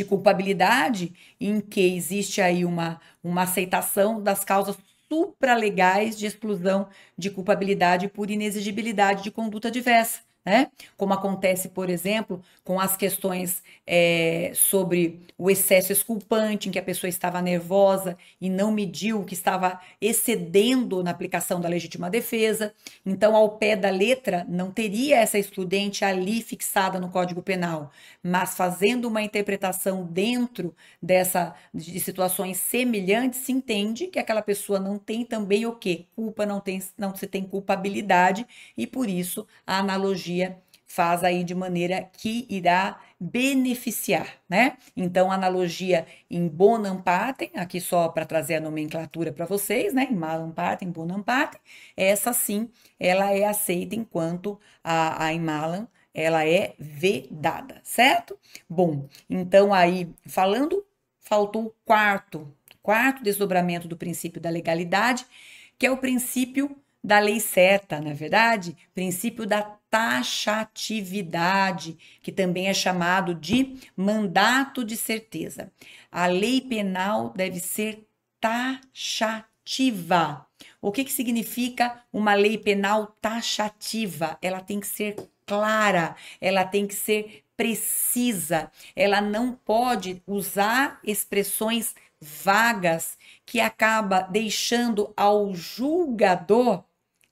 culpabilidade, em que existe aí uma aceitação das causas supralegais de exclusão de culpabilidade por inexigibilidade de conduta diversa, né? Como acontece, por exemplo, com as questões sobre o excesso exculpante, em que a pessoa estava nervosa e não mediu, que estava excedendo na aplicação da legítima defesa. Então, ao pé da letra, não teria essa excludente ali fixada no Código Penal, mas fazendo uma interpretação dentro de situações semelhantes, se entende que aquela pessoa não tem também o quê? Culpa, não se tem culpabilidade, e por isso a analogia faz aí de maneira que irá beneficiar, né? Então, analogia em bonampatem, aqui só para trazer a nomenclatura para vocês, né? Em malampatem, bonampatem, essa sim, ela é aceita enquanto a em malam, ela é vedada, certo? Bom, então aí, faltou o quarto desdobramento do princípio da legalidade, que é o princípio da lei certa, na verdade, princípio da taxatividade, que também é chamado de mandato de certeza. A lei penal deve ser taxativa. O que significa uma lei penal taxativa? Ela tem que ser clara, ela tem que ser precisa, ela não pode usar expressões vagas que acaba deixando ao julgador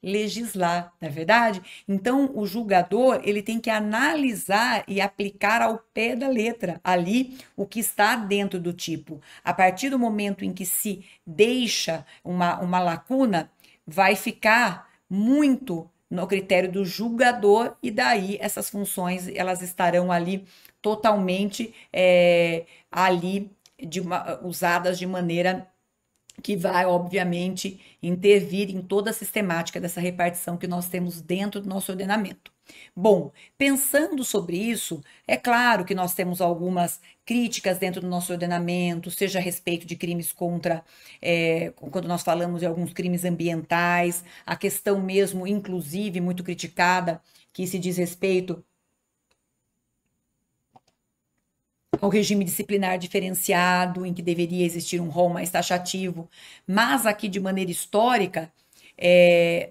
legislar, não é verdade? Então, o julgador, ele tem que analisar e aplicar ao pé da letra ali o que está dentro do tipo. A partir do momento em que se deixa uma lacuna, vai ficar muito no critério do julgador, e daí essas funções elas estarão ali totalmente ali usadas de maneira que vai, obviamente, intervir em toda a sistemática dessa repartição que nós temos dentro do nosso ordenamento. Bom, pensando sobre isso, é claro que nós temos algumas críticas dentro do nosso ordenamento, seja a respeito de crimes quando nós falamos de alguns crimes ambientais, a questão mesmo, inclusive, muito criticada, que se diz respeito ao regime disciplinar diferenciado, em que deveria existir um rol mais taxativo, mas aqui, de maneira histórica,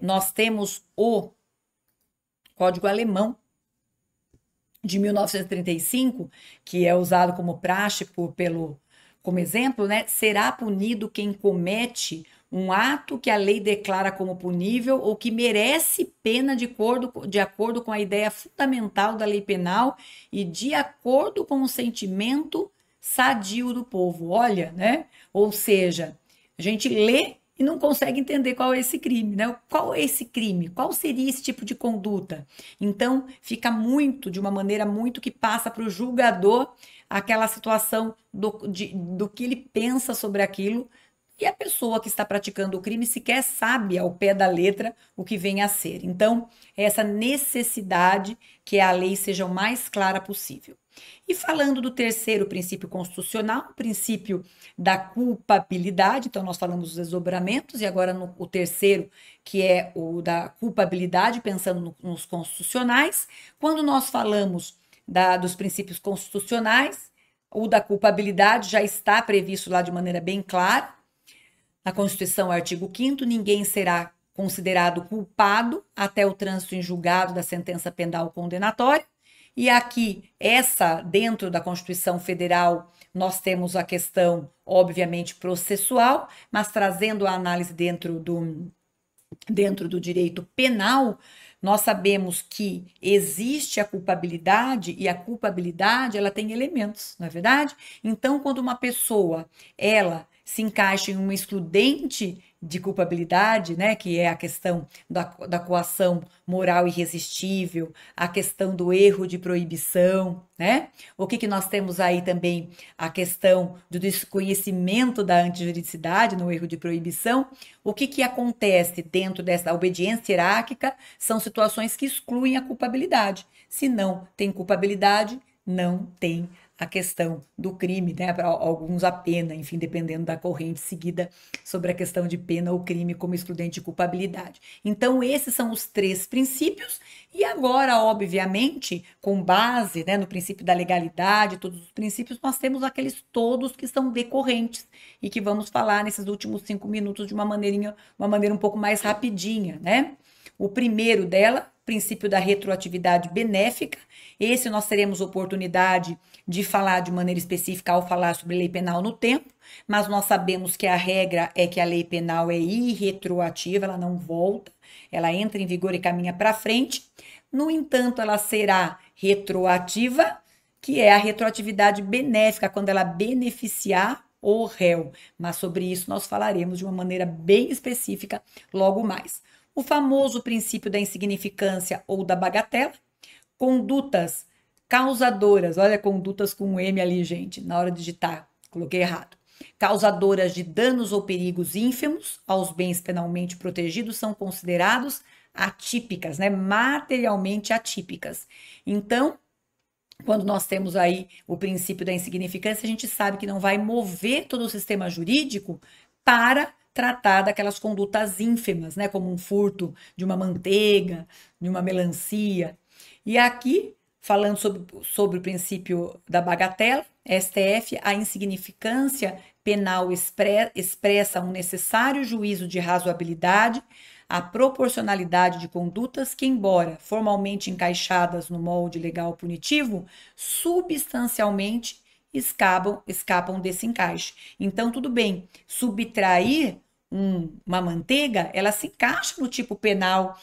nós temos o Código Alemão de 1935, que é usado como praxe como exemplo, né? Será punido quem comete um ato que a lei declara como punível ou que merece pena de acordo com a ideia fundamental da lei penal e de acordo com o sentimento sadio do povo. Olha, né? Ou seja, a gente lê e não consegue entender qual é esse crime, né? Qual é esse crime? Qual seria esse tipo de conduta? Então, fica de uma maneira muito que passa para o julgador aquela situação do que ele pensa sobre aquilo, e a pessoa que está praticando o crime sequer sabe ao pé da letra o que vem a ser. Então, essa necessidade que a lei seja o mais clara possível. E falando do terceiro princípio constitucional, o princípio da culpabilidade, então nós falamos dos desdobramentos, e agora o terceiro, que é o da culpabilidade, pensando nos constitucionais. Quando nós falamos dos princípios constitucionais, o da culpabilidade já está previsto lá de maneira bem clara. Na Constituição, artigo 5º, ninguém será considerado culpado até o trânsito em julgado da sentença penal condenatória. E aqui, dentro da Constituição Federal, nós temos a questão, obviamente, processual, mas trazendo a análise dentro do direito penal, nós sabemos que existe a culpabilidade, e a culpabilidade, ela tem elementos, não é verdade? Então, quando uma pessoa, ela se encaixa em uma excludente de culpabilidade, né, que é a questão da coação moral irresistível, a questão do erro de proibição, né? O que nós temos aí também? A questão do desconhecimento da antijuridicidade no erro de proibição. O que acontece dentro dessa obediência hierárquica? São situações que excluem a culpabilidade. Se não tem culpabilidade, não tem a questão do crime, né? Para alguns a pena, enfim, dependendo da corrente seguida sobre a questão de pena ou crime como excludente de culpabilidade. Então, esses são os três princípios, e agora, obviamente, com base, né, no princípio da legalidade, todos os princípios, nós temos aqueles todos que são decorrentes e que vamos falar nesses últimos 5 minutos de uma maneira um pouco mais rapidinha, né? O primeiro dela, princípio da retroatividade benéfica. Esse nós teremos oportunidade de falar de maneira específica ao falar sobre lei penal no tempo, mas nós sabemos que a regra é que a lei penal é irretroativa, ela não volta, ela entra em vigor e caminha para frente. No entanto, ela será retroativa, que é a retroatividade benéfica, quando ela beneficiar o réu. Mas sobre isso nós falaremos de uma maneira bem específica logo mais. O famoso princípio da insignificância ou da bagatela, condutas causadoras, olha, condutas com um M ali, gente, na hora de digitar, coloquei errado. Causadoras de danos ou perigos ínfimos aos bens penalmente protegidos são considerados atípicas, né? Materialmente atípicas. Então, quando nós temos aí o princípio da insignificância, a gente sabe que não vai mover todo o sistema jurídico para tratar daquelas condutas ínfimas, né? Como um furto de uma manteiga, de uma melancia. E aqui, falando sobre o princípio da bagatela, STF, a insignificância penal expressa um necessário juízo de razoabilidade, a proporcionalidade de condutas que, embora formalmente encaixadas no molde legal punitivo, substancialmente escapam desse encaixe. Então, tudo bem, subtrair uma manteiga, ela se encaixa no tipo penal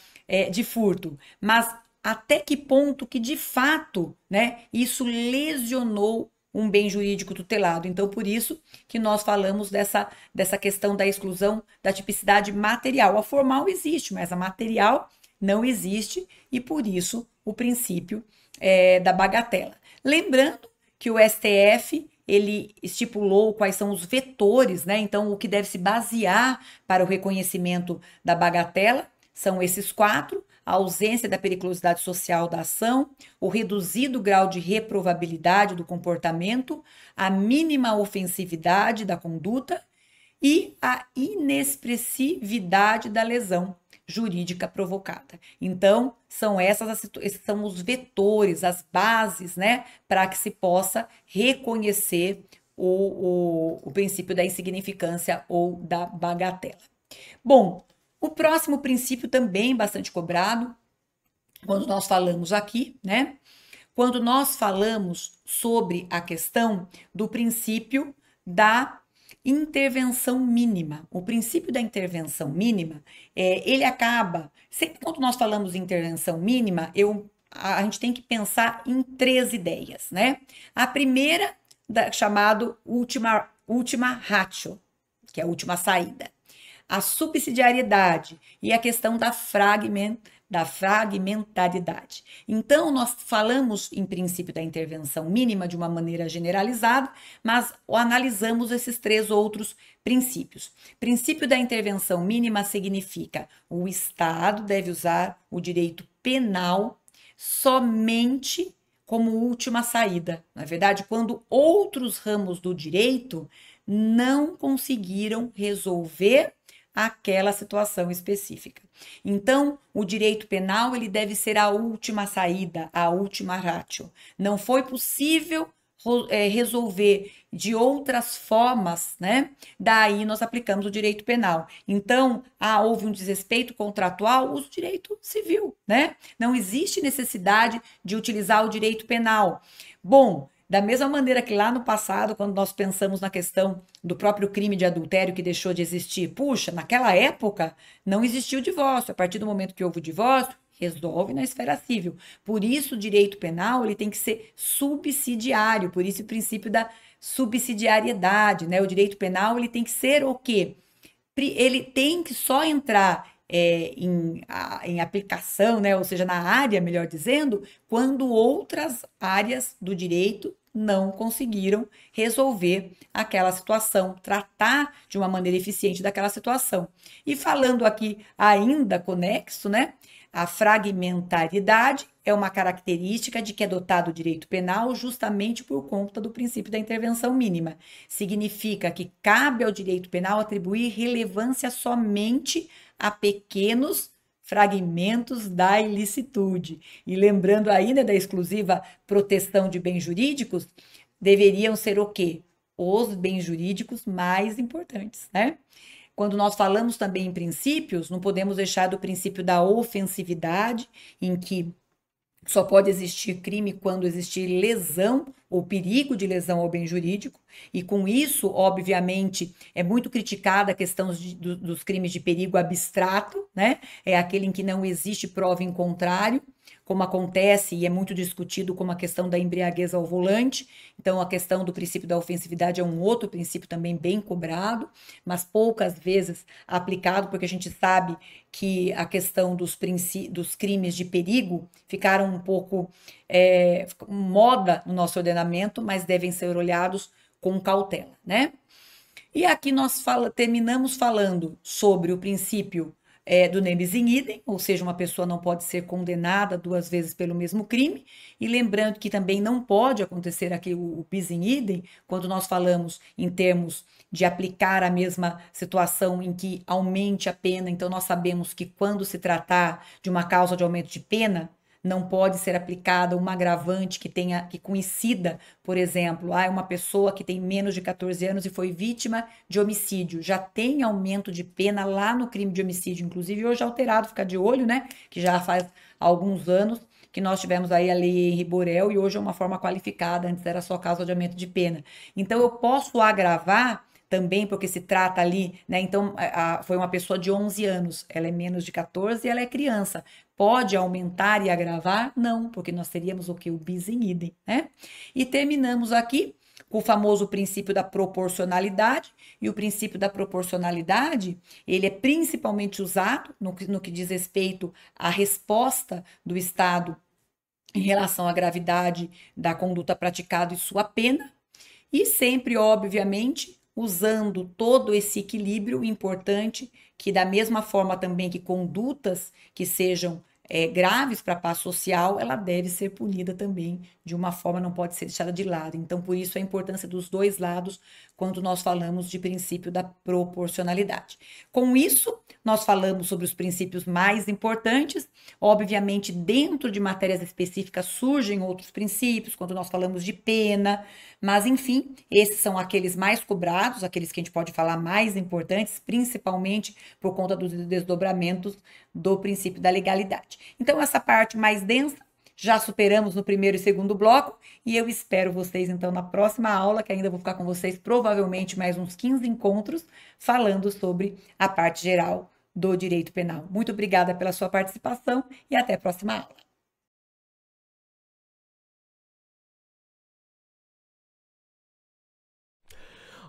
de furto, mas até que ponto que, de fato, né, isso lesionou um bem jurídico tutelado. Então, por isso que nós falamos dessa questão da exclusão da tipicidade material. A formal existe, mas a material não existe, e por isso o princípio da bagatela. Lembrando que o STF ele estipulou quais são os vetores, né? Então, o que deve se basear para o reconhecimento da bagatela são esses 4: a ausência da periculosidade social da ação, o reduzido grau de reprovabilidade do comportamento, a mínima ofensividade da conduta e a inexpressividade da lesão jurídica provocada. Então, esses são os vetores, as bases, né, para que se possa reconhecer o princípio da insignificância ou da bagatela. Bom, o próximo princípio também bastante cobrado, quando nós falamos aqui, né? Quando nós falamos sobre a questão do princípio da intervenção mínima. O princípio da intervenção mínima, ele acaba, sempre quando nós falamos em intervenção mínima, a gente tem que pensar em 3 ideias, né? A primeira, chamado última ratio, que é a última saída. A subsidiariedade e a questão da fragmentariedade. Então, nós falamos em princípio da intervenção mínima de uma maneira generalizada, mas analisamos esses 3 outros princípios. Princípio da intervenção mínima significa o Estado deve usar o direito penal somente como última saída. Na verdade, quando outros ramos do direito não conseguiram resolver aquela situação específica. Então, o direito penal ele deve ser a última saída, a última ratio. Não foi possível resolver de outras formas, né? Daí nós aplicamos o direito penal. Então, houve um desrespeito contratual, usa o direito civil, né? Não existe necessidade de utilizar o direito penal. Bom, da mesma maneira que lá no passado, quando nós pensamos na questão do próprio crime de adultério que deixou de existir, puxa, naquela época não existiu divórcio. A partir do momento que houve o divórcio, resolve na esfera civil. Por isso, o direito penal ele tem que ser subsidiário, por isso o princípio da subsidiariedade, né? O direito penal ele tem que ser o quê? ele tem que só entrar em aplicação, né? Ou seja, na área, melhor dizendo, quando outras áreas do direito não conseguiram resolver aquela situação, tratar de uma maneira eficiente daquela situação. E falando aqui ainda conexo, né? A fragmentariedade é uma característica de que é dotado o direito penal justamente por conta do princípio da intervenção mínima. Significa que cabe ao direito penal atribuir relevância somente a pequenos fragmentos da ilicitude. E lembrando ainda da exclusiva proteção de bens jurídicos, deveriam ser o quê? Os bens jurídicos mais importantes, né? Quando nós falamos também em princípios, não podemos deixar do princípio da ofensividade, em que só pode existir crime quando existir lesão ou perigo de lesão ao bem jurídico, e com isso, obviamente, é muito criticada a questão dos crimes de perigo abstrato, né? É aquele em que não existe prova em contrário, como acontece e é muito discutido como a questão da embriaguez ao volante. Então, a questão do princípio da ofensividade é um outro princípio também bem cobrado, mas poucas vezes aplicado, porque a gente sabe que a questão dos crimes de perigo ficaram um pouco moda no nosso ordenamento, mas devem ser olhados com cautela, né? E aqui nós terminamos falando sobre o princípio do nebis in idem, ou seja, uma pessoa não pode ser condenada 2 vezes pelo mesmo crime, e lembrando que também não pode acontecer aqui o bis in idem, quando nós falamos em termos de aplicar a mesma situação em que aumente a pena. Então, nós sabemos que quando se tratar de uma causa de aumento de pena, não pode ser aplicada uma agravante que coincida, por exemplo, uma pessoa que tem menos de 14 anos e foi vítima de homicídio, já tem aumento de pena lá no crime de homicídio, inclusive hoje alterado, fica de olho, né, que já faz alguns anos que nós tivemos aí a lei Henri Borel e hoje é uma forma qualificada, antes era só causa de aumento de pena. Então, eu posso agravar também, porque se trata ali, né? Então, foi uma pessoa de 11 anos, ela é menos de 14 e ela é criança. Pode aumentar e agravar? Não, porque nós teríamos o que? O bis in idem, né? E terminamos aqui com o famoso princípio da proporcionalidade, e o princípio da proporcionalidade, ele é principalmente usado no que diz respeito à resposta do Estado em relação à gravidade da conduta praticada e sua pena, e sempre, obviamente, usando todo esse equilíbrio importante, que da mesma forma também que condutas que sejam graves para a paz social, ela deve ser punida também de uma forma, não pode ser deixada de lado. Então, por isso a importância dos dois lados quando nós falamos de princípio da proporcionalidade. Com isso, nós falamos sobre os princípios mais importantes. Obviamente, dentro de matérias específicas surgem outros princípios, quando nós falamos de pena, mas enfim, esses são aqueles mais cobrados, aqueles que a gente pode falar mais importantes, principalmente por conta dos desdobramentos do princípio da legalidade. Então, essa parte mais densa já superamos no primeiro e segundo bloco, e eu espero vocês então na próxima aula, que ainda vou ficar com vocês provavelmente mais uns 15 encontros falando sobre a parte geral do direito penal. Muito obrigada pela sua participação e até a próxima aula.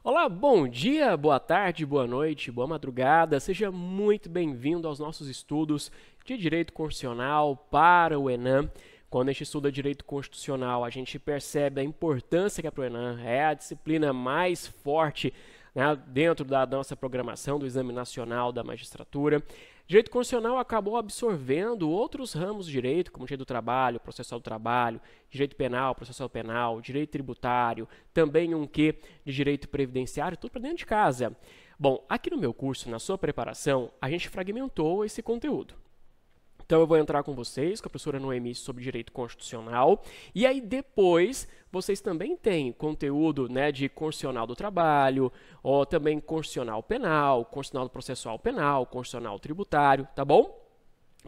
Olá, bom dia, boa tarde, boa noite, boa madrugada. Seja muito bem-vindo aos nossos estudos de Direito Constitucional para o ENAM. Quando a gente estuda Direito Constitucional, a gente percebe a importância que é para o ENAM. É a disciplina mais forte, né, dentro da nossa programação do Exame Nacional da Magistratura. Direito Constitucional acabou absorvendo outros ramos de direito, como direito do trabalho, processual do trabalho, direito penal, processual penal, direito tributário, também um quê de direito previdenciário, tudo para dentro de casa. Bom, aqui no meu curso, na sua preparação, a gente fragmentou esse conteúdo. Então, eu vou entrar com vocês, com a professora Noemi, sobre direito constitucional. E aí, depois, vocês também têm conteúdo, né, de constitucional do trabalho, ou também constitucional penal, constitucional processual penal, constitucional tributário, tá bom?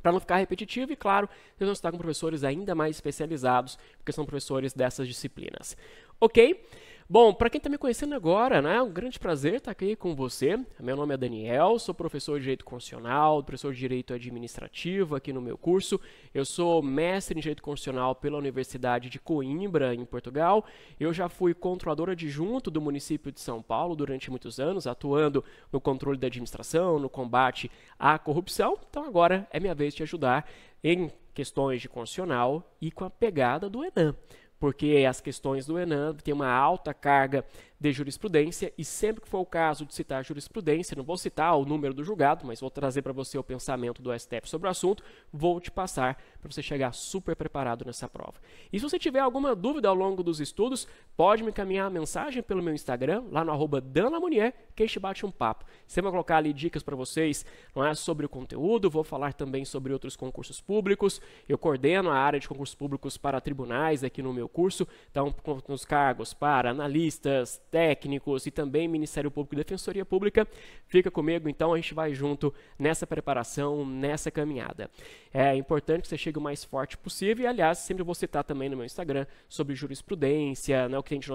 Para não ficar repetitivo, e claro, nós vamos estar com professores ainda mais especializados, porque são professores dessas disciplinas. Ok? Bom, para quem está me conhecendo agora, né, é um grande prazer estar aqui com você. Meu nome é Daniel, sou professor de Direito Constitucional, professor de Direito Administrativo aqui no meu curso. Eu sou mestre em Direito Constitucional pela Universidade de Coimbra, em Portugal. Eu já fui controlador adjunto do município de São Paulo durante muitos anos, atuando no controle da administração, no combate à corrupção. Então agora é minha vez de ajudar em questões de constitucional e com a pegada do ENAM, porque as questões do ENAM têm uma alta carga de jurisprudência e sempre que for o caso de citar jurisprudência, não vou citar o número do julgado, mas vou trazer para você o pensamento do STF sobre o assunto, vou te passar para você chegar super preparado nessa prova. E se você tiver alguma dúvida ao longo dos estudos, pode me encaminhar a mensagem pelo meu Instagram, lá no @danamunier, que a gente bate um papo. Você vai colocar ali dicas para vocês, não é, sobre o conteúdo, vou falar também sobre outros concursos públicos, eu coordeno a área de concursos públicos para tribunais aqui no meu curso, então nos cargos para analistas, técnicos e também Ministério Público e Defensoria Pública. Fica comigo, então a gente vai junto nessa preparação, nessa caminhada. É importante que você chegue o mais forte possível e, aliás, sempre vou citar também no meu Instagram sobre jurisprudência, né, o que tem de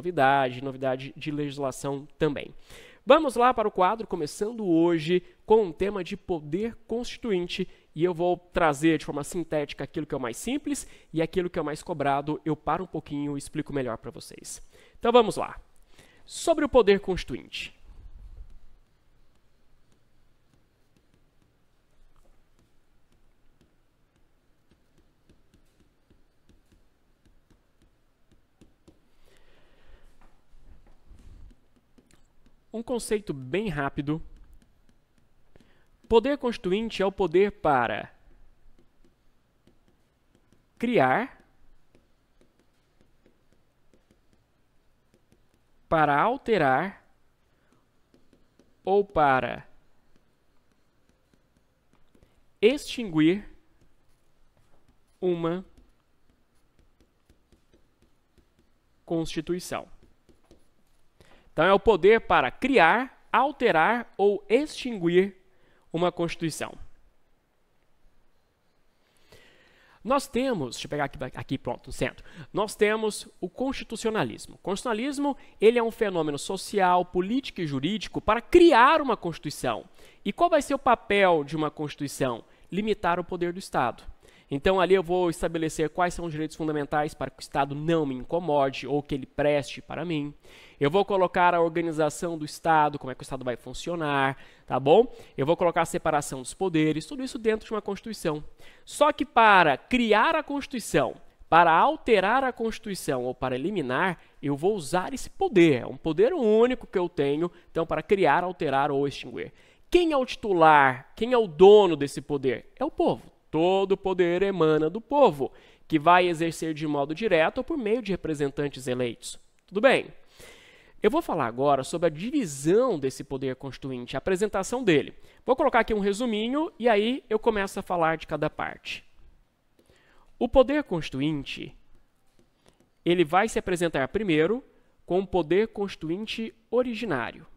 novidade de legislação também. Vamos lá para o quadro, começando hoje com um tema de poder constituinte, e eu vou trazer de forma sintética aquilo que é o mais simples e aquilo que é o mais cobrado. Eu paro um pouquinho e explico melhor para vocês. Então vamos lá. Sobre o poder constituinte. Um conceito bem rápido. Poder constituinte é o poder para criar, para alterar ou para extinguir uma Constituição. Então, é o poder para criar, alterar ou extinguir uma Constituição. Nós temos, deixa eu pegar aqui pronto, no centro, nós temos o constitucionalismo. O constitucionalismo, ele é um fenômeno social, político e jurídico para criar uma Constituição. E qual vai ser o papel de uma Constituição? Limitar o poder do Estado. Então, ali eu vou estabelecer quais são os direitos fundamentais para que o Estado não me incomode ou que ele preste para mim. Eu vou colocar a organização do Estado, como é que o Estado vai funcionar, tá bom? Eu vou colocar a separação dos poderes, tudo isso dentro de uma Constituição. Só que para criar a Constituição, para alterar a Constituição ou para eliminar, eu vou usar esse poder. É um poder único que eu tenho, então, para criar, alterar ou extinguir. Quem é o titular? Quem é o dono desse poder? É o povo. Todo poder emana do povo, que vai exercer de modo direto ou por meio de representantes eleitos. Tudo bem? Eu vou falar agora sobre a divisão desse poder constituinte, a apresentação dele. Vou colocar aqui um resuminho e aí eu começo a falar de cada parte. O poder constituinte, ele vai se apresentar primeiro com o poder constituinte originário.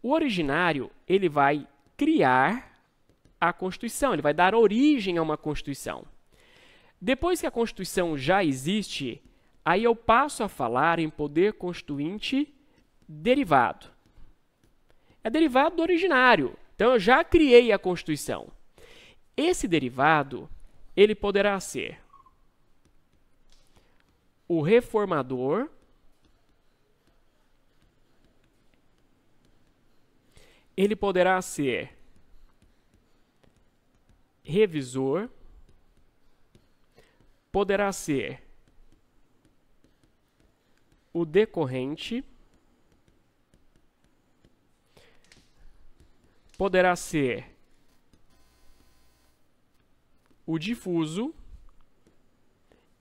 O originário, ele vai criar a Constituição, ele vai dar origem a uma Constituição. Depois que a Constituição já existe, aí eu passo a falar em poder constituinte derivado. É derivado do originário, então eu já criei a Constituição. Esse derivado, ele poderá ser o reformador, ele poderá ser revisor, poderá ser o decorrente, poderá ser o difuso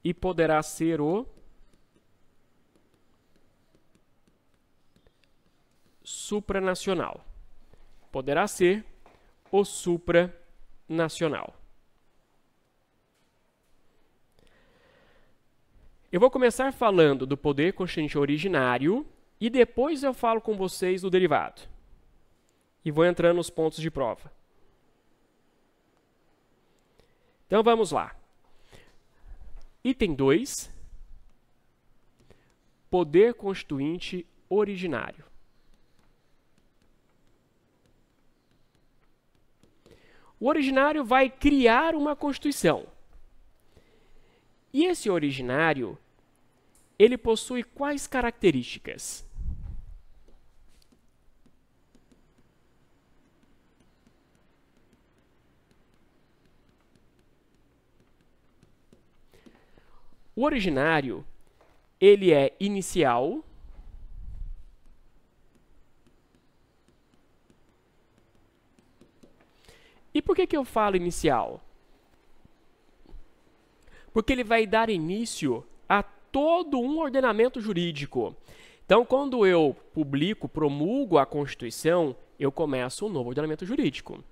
e poderá ser o supranacional. Poderá ser o supranacional. Eu vou começar falando do poder constituinte originário e depois eu falo com vocês do derivado. E vou entrando nos pontos de prova. Então vamos lá. Item 2. poder constituinte originário. O originário vai criar uma Constituição. E esse originário, ele possui quais características? O originário, ele é inicial, e por que eu falo inicial? Porque ele vai dar início a todo um ordenamento jurídico. Então, quando eu promulgo a Constituição, eu começo um novo ordenamento jurídico.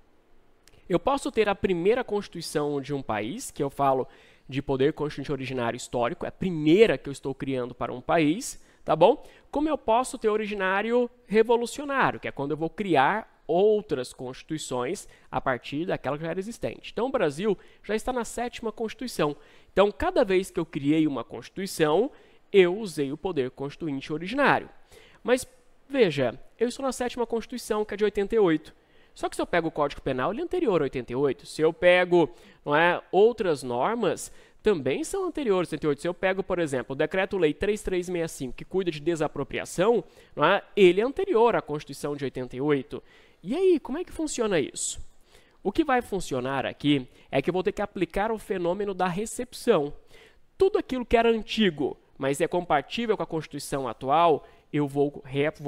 Eu posso ter a primeira Constituição de um país, que eu falo de poder constituinte originário histórico, é a primeira que eu estou criando para um país, tá bom? Como eu posso ter originário revolucionário, que é quando eu vou criar outras constituições a partir daquela que já era existente. Então, o Brasil já está na 7ª Constituição. Então, cada vez que eu criei uma Constituição, eu usei o poder constituinte originário. Mas, veja, eu estou na 7ª Constituição, que é de 88. Só que se eu pego o Código Penal, ele é anterior a 88. Se eu pego outras normas, também são anteriores a 88. Se eu pego, por exemplo, o Decreto-Lei 3365, que cuida de desapropriação, ele é anterior à Constituição de 88. E aí, como é que funciona isso? O que vai funcionar aqui é que eu vou ter que aplicar o fenômeno da recepção. Tudo aquilo que era antigo, mas é compatível com a Constituição atual, eu vou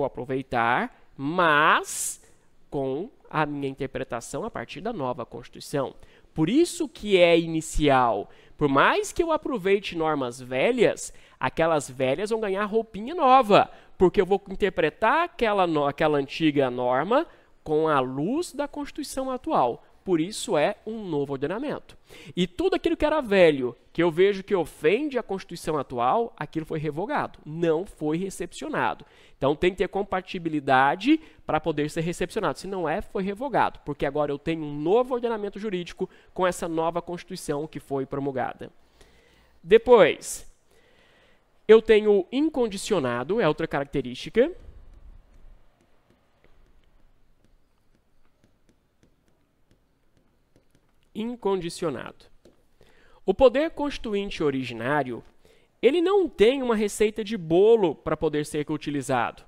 aproveitar, mas com a minha interpretação a partir da nova Constituição. Por isso que é inicial. Por mais que eu aproveite normas velhas, aquelas velhas vão ganhar roupinha nova, porque eu vou interpretar aquela antiga norma com a luz da Constituição atual. Por isso é um novo ordenamento. E tudo aquilo que era velho, que eu vejo que ofende a Constituição atual, aquilo foi revogado, não foi recepcionado. Então tem que ter compatibilidade para poder ser recepcionado. Se não é, foi revogado, porque agora eu tenho um novo ordenamento jurídico com essa nova Constituição que foi promulgada. Depois, eu tenho incondicionado, é outra característica. Incondicionado. O poder constituinte originário, ele não tem uma receita de bolo para poder ser utilizado.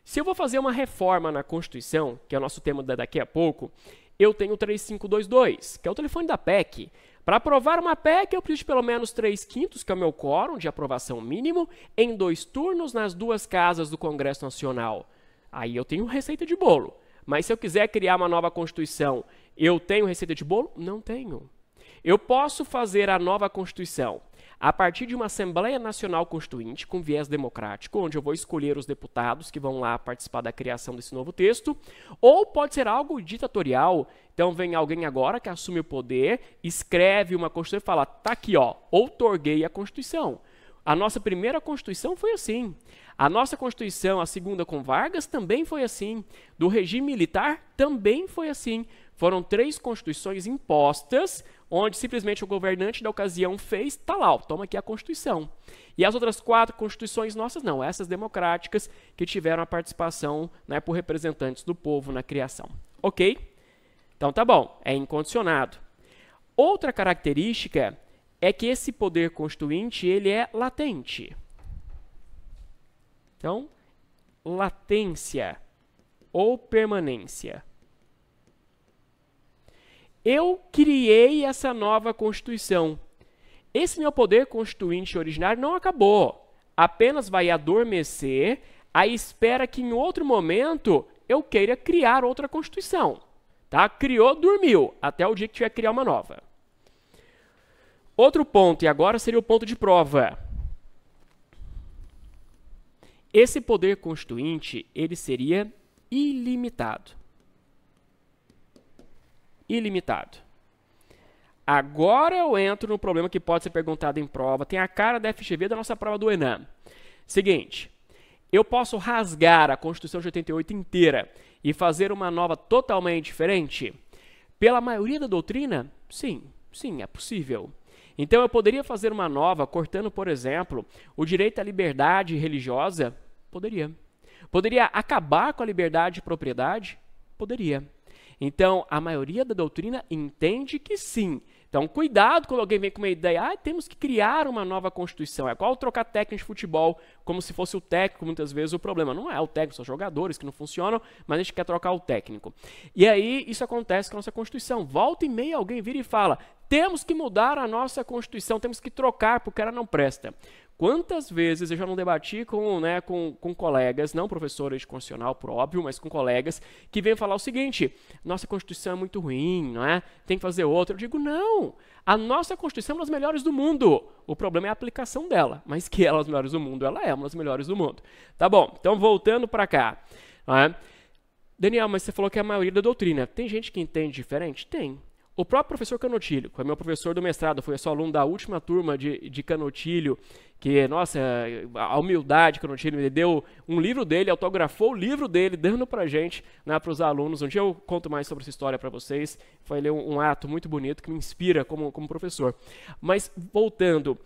Se eu vou fazer uma reforma na Constituição, que é o nosso tema daqui a pouco, eu tenho o 3522, que é o telefone da PEC. Para aprovar uma PEC, eu preciso de pelo menos 3/5, que é o meu quórum de aprovação mínimo, em 2 turnos nas 2 casas do Congresso Nacional. Aí eu tenho receita de bolo. Mas se eu quiser criar uma nova Constituição, eu tenho receita de bolo? Não tenho. Eu posso fazer a nova Constituição a partir de uma Assembleia Nacional Constituinte com viés democrático, onde eu vou escolher os deputados que vão lá participar da criação desse novo texto, ou pode ser algo ditatorial. Então vem alguém agora que assume o poder, escreve uma Constituição e fala, tá aqui, ó, outorguei a Constituição. A nossa primeira Constituição foi assim. A nossa Constituição, a segunda com Vargas, também foi assim. Do regime militar, também foi assim. Foram 3 constituições impostas, onde simplesmente o governante da ocasião fez, tá lá, ó, toma aqui a Constituição. E as outras 4 constituições nossas, não, essas democráticas, que tiveram a participação por representantes do povo na criação. Ok? Então tá bom, é incondicionado. Outra característica é que esse poder constituinte, ele é latente. Então, latência ou permanência. Eu criei essa nova Constituição. Esse meu poder constituinte originário não acabou. Apenas vai adormecer à espera que em outro momento eu queira criar outra Constituição. Tá? Criou, dormiu, até o dia que tiver que criar uma nova. Outro ponto, e agora seria o ponto de prova. Esse poder constituinte, ele seria ilimitado. Ilimitado. Agora eu entro no problema que pode ser perguntado em prova. Tem a cara da FGV da nossa prova do Enem. Seguinte, eu posso rasgar a Constituição de 88 inteira e fazer uma nova totalmente diferente? Pela maioria da doutrina, sim, é possível. Então, eu poderia fazer uma nova, cortando, por exemplo, o direito à liberdade religiosa? Poderia. Poderia acabar com a liberdade de propriedade? Poderia. Então, a maioria da doutrina entende que sim. Então, cuidado quando alguém vem com uma ideia, temos que criar uma nova Constituição. É igual trocar técnico de futebol, como se fosse o técnico, muitas vezes, o problema. Não é o técnico, são jogadores que não funcionam, mas a gente quer trocar o técnico. E aí, isso acontece com a nossa Constituição. Volta e meia, alguém vira e fala, temos que mudar a nossa Constituição, temos que trocar, porque ela não presta. Quantas vezes eu já não debati com colegas, não professores de constitucional, por óbvio, mas com colegas, que vêm falar o seguinte, nossa Constituição é muito ruim, não é? Tem que fazer outra. Eu digo, não, a nossa Constituição é uma das melhores do mundo. O problema é a aplicação dela, mas que ela é uma das melhores do mundo, ela é uma das melhores do mundo. Tá bom, então voltando para cá. Não é? Daniel, mas você falou que é a maioria da doutrina. Tem gente que entende diferente? Tem. O próprio professor Canotilho, que foi meu professor do mestrado, foi só aluno da última turma de Canotilho, que, nossa, a humildade que o Canotilho me deu um livro dele, autografou o livro dele, dando pra gente, né, para os alunos. Um dia eu conto mais sobre essa história para vocês. Foi um ato muito bonito que me inspira como professor. Mas, voltando,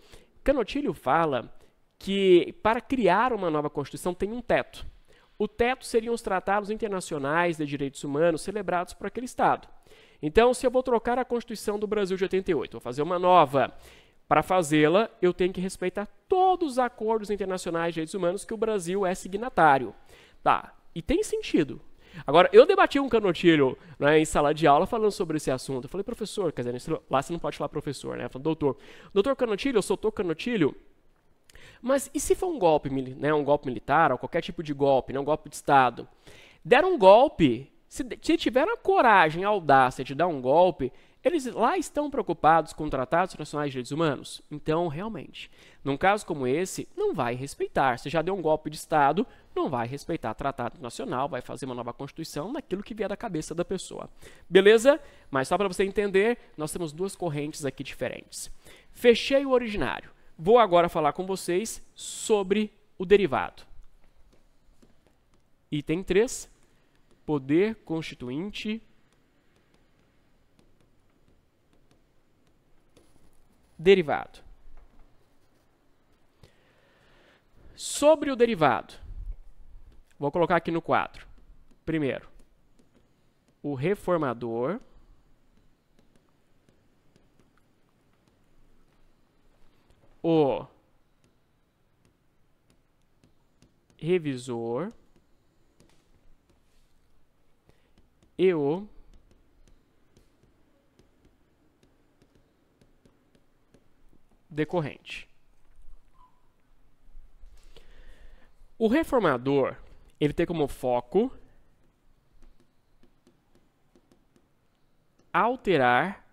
Canotilho fala que para criar uma nova Constituição tem um teto. O teto seriam os tratados internacionais de direitos humanos celebrados por aquele Estado. Então, se eu vou trocar a Constituição do Brasil de 88, vou fazer uma nova, para fazê-la, eu tenho que respeitar todos os acordos internacionais de direitos humanos que o Brasil é signatário. Tá, e tem sentido. Agora, eu debati um Canotilho, né, em sala de aula falando sobre esse assunto. Eu falei, professor, quer dizer, lá você não pode falar professor, né? Eu falei, doutor Canotilho, eu sou doutor Canotilho, mas e se for um golpe, né, um golpe militar, ou qualquer tipo de golpe, né, um golpe de Estado? Deram um golpe, se tiveram a coragem, a audácia de dar um golpe, eles lá estão preocupados com tratados internacionais de direitos humanos? Então, realmente, num caso como esse, não vai respeitar. Se já deu um golpe de Estado, não vai respeitar tratado nacional, vai fazer uma nova Constituição naquilo que vier da cabeça da pessoa. Beleza? Mas só para você entender, nós temos duas correntes aqui diferentes. Fechei o originário. Vou agora falar com vocês sobre o derivado. Item 3, poder constituinte derivado. Sobre o derivado, vou colocar aqui no quadro. Primeiro, o reformador o revisor e o decorrente. O reformador, ele tem como foco alterar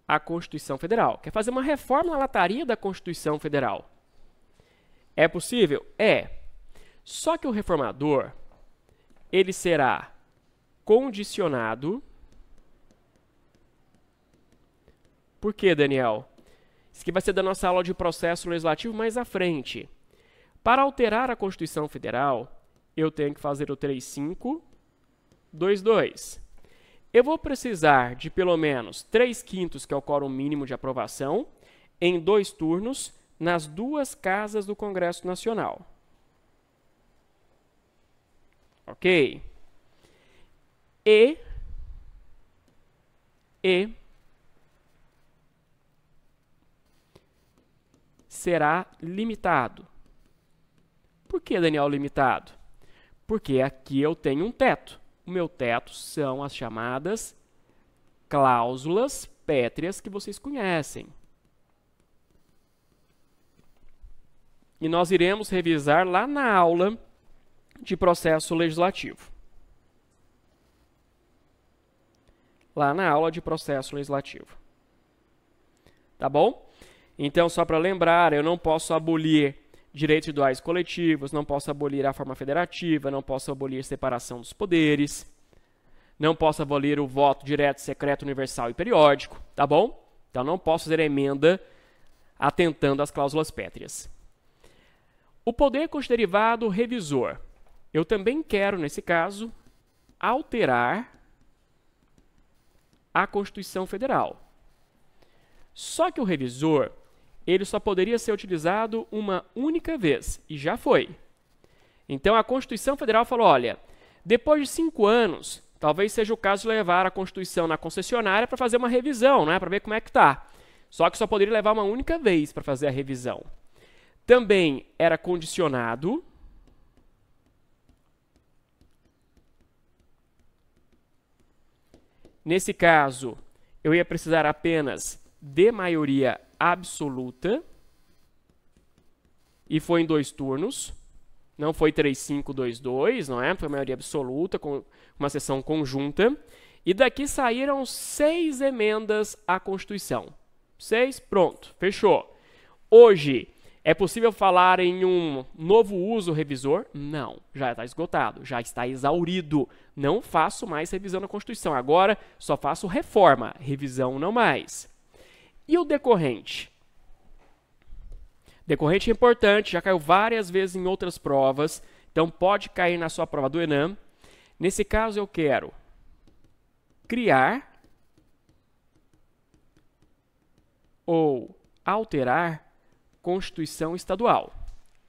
a Constituição Federal. Quer fazer uma reforma na lataria da Constituição Federal. É possível? É. Só que o reformador, ele será condicionado. Por quê, Daniel? Isso aqui vai ser da nossa aula de processo legislativo mais à frente. Para alterar a Constituição Federal, eu tenho que fazer o 3522. Eu vou precisar de pelo menos 3/5, que é o quórum mínimo de aprovação, em 2 turnos, nas 2 casas do Congresso Nacional. Ok? E será limitado. Por que, Daniel, limitado? Porque aqui eu tenho um teto. O meu teto são as chamadas cláusulas pétreas que vocês conhecem. E nós iremos revisar lá na aula de processo legislativo. Lá na aula de processo legislativo. Tá bom? Então, só para lembrar, eu não posso abolir direitos individuais coletivos, não posso abolir a forma federativa, não posso abolir separação dos poderes, não posso abolir o voto direto, secreto, universal e periódico, tá bom? Então, não posso fazer emenda atentando às cláusulas pétreas. O poder considerado revisor. Eu também quero, nesse caso, alterar a Constituição Federal. Só que o revisor, ele só poderia ser utilizado uma única vez, e já foi. Então, a Constituição Federal falou, olha, depois de 5 anos, talvez seja o caso de levar a Constituição na concessionária para fazer uma revisão, né, para ver como é que está. Só que só poderia levar uma única vez para fazer a revisão. Também era condicionado. Nesse caso, eu ia precisar apenas de maioria absoluta. E foi em 2 turnos. Não foi 3-5-2-2, não é? Foi maioria absoluta, com uma sessão conjunta. E daqui saíram 6 emendas à Constituição. 6, pronto, fechou. Hoje, é possível falar em um novo uso revisor? Não, já está esgotado, já está exaurido. Não faço mais revisão da Constituição. Agora, só faço reforma, revisão não mais. E o decorrente? Decorrente é importante, já caiu várias vezes em outras provas, então pode cair na sua prova do ENAM. Nesse caso, eu quero criar ou alterar Constituição Estadual.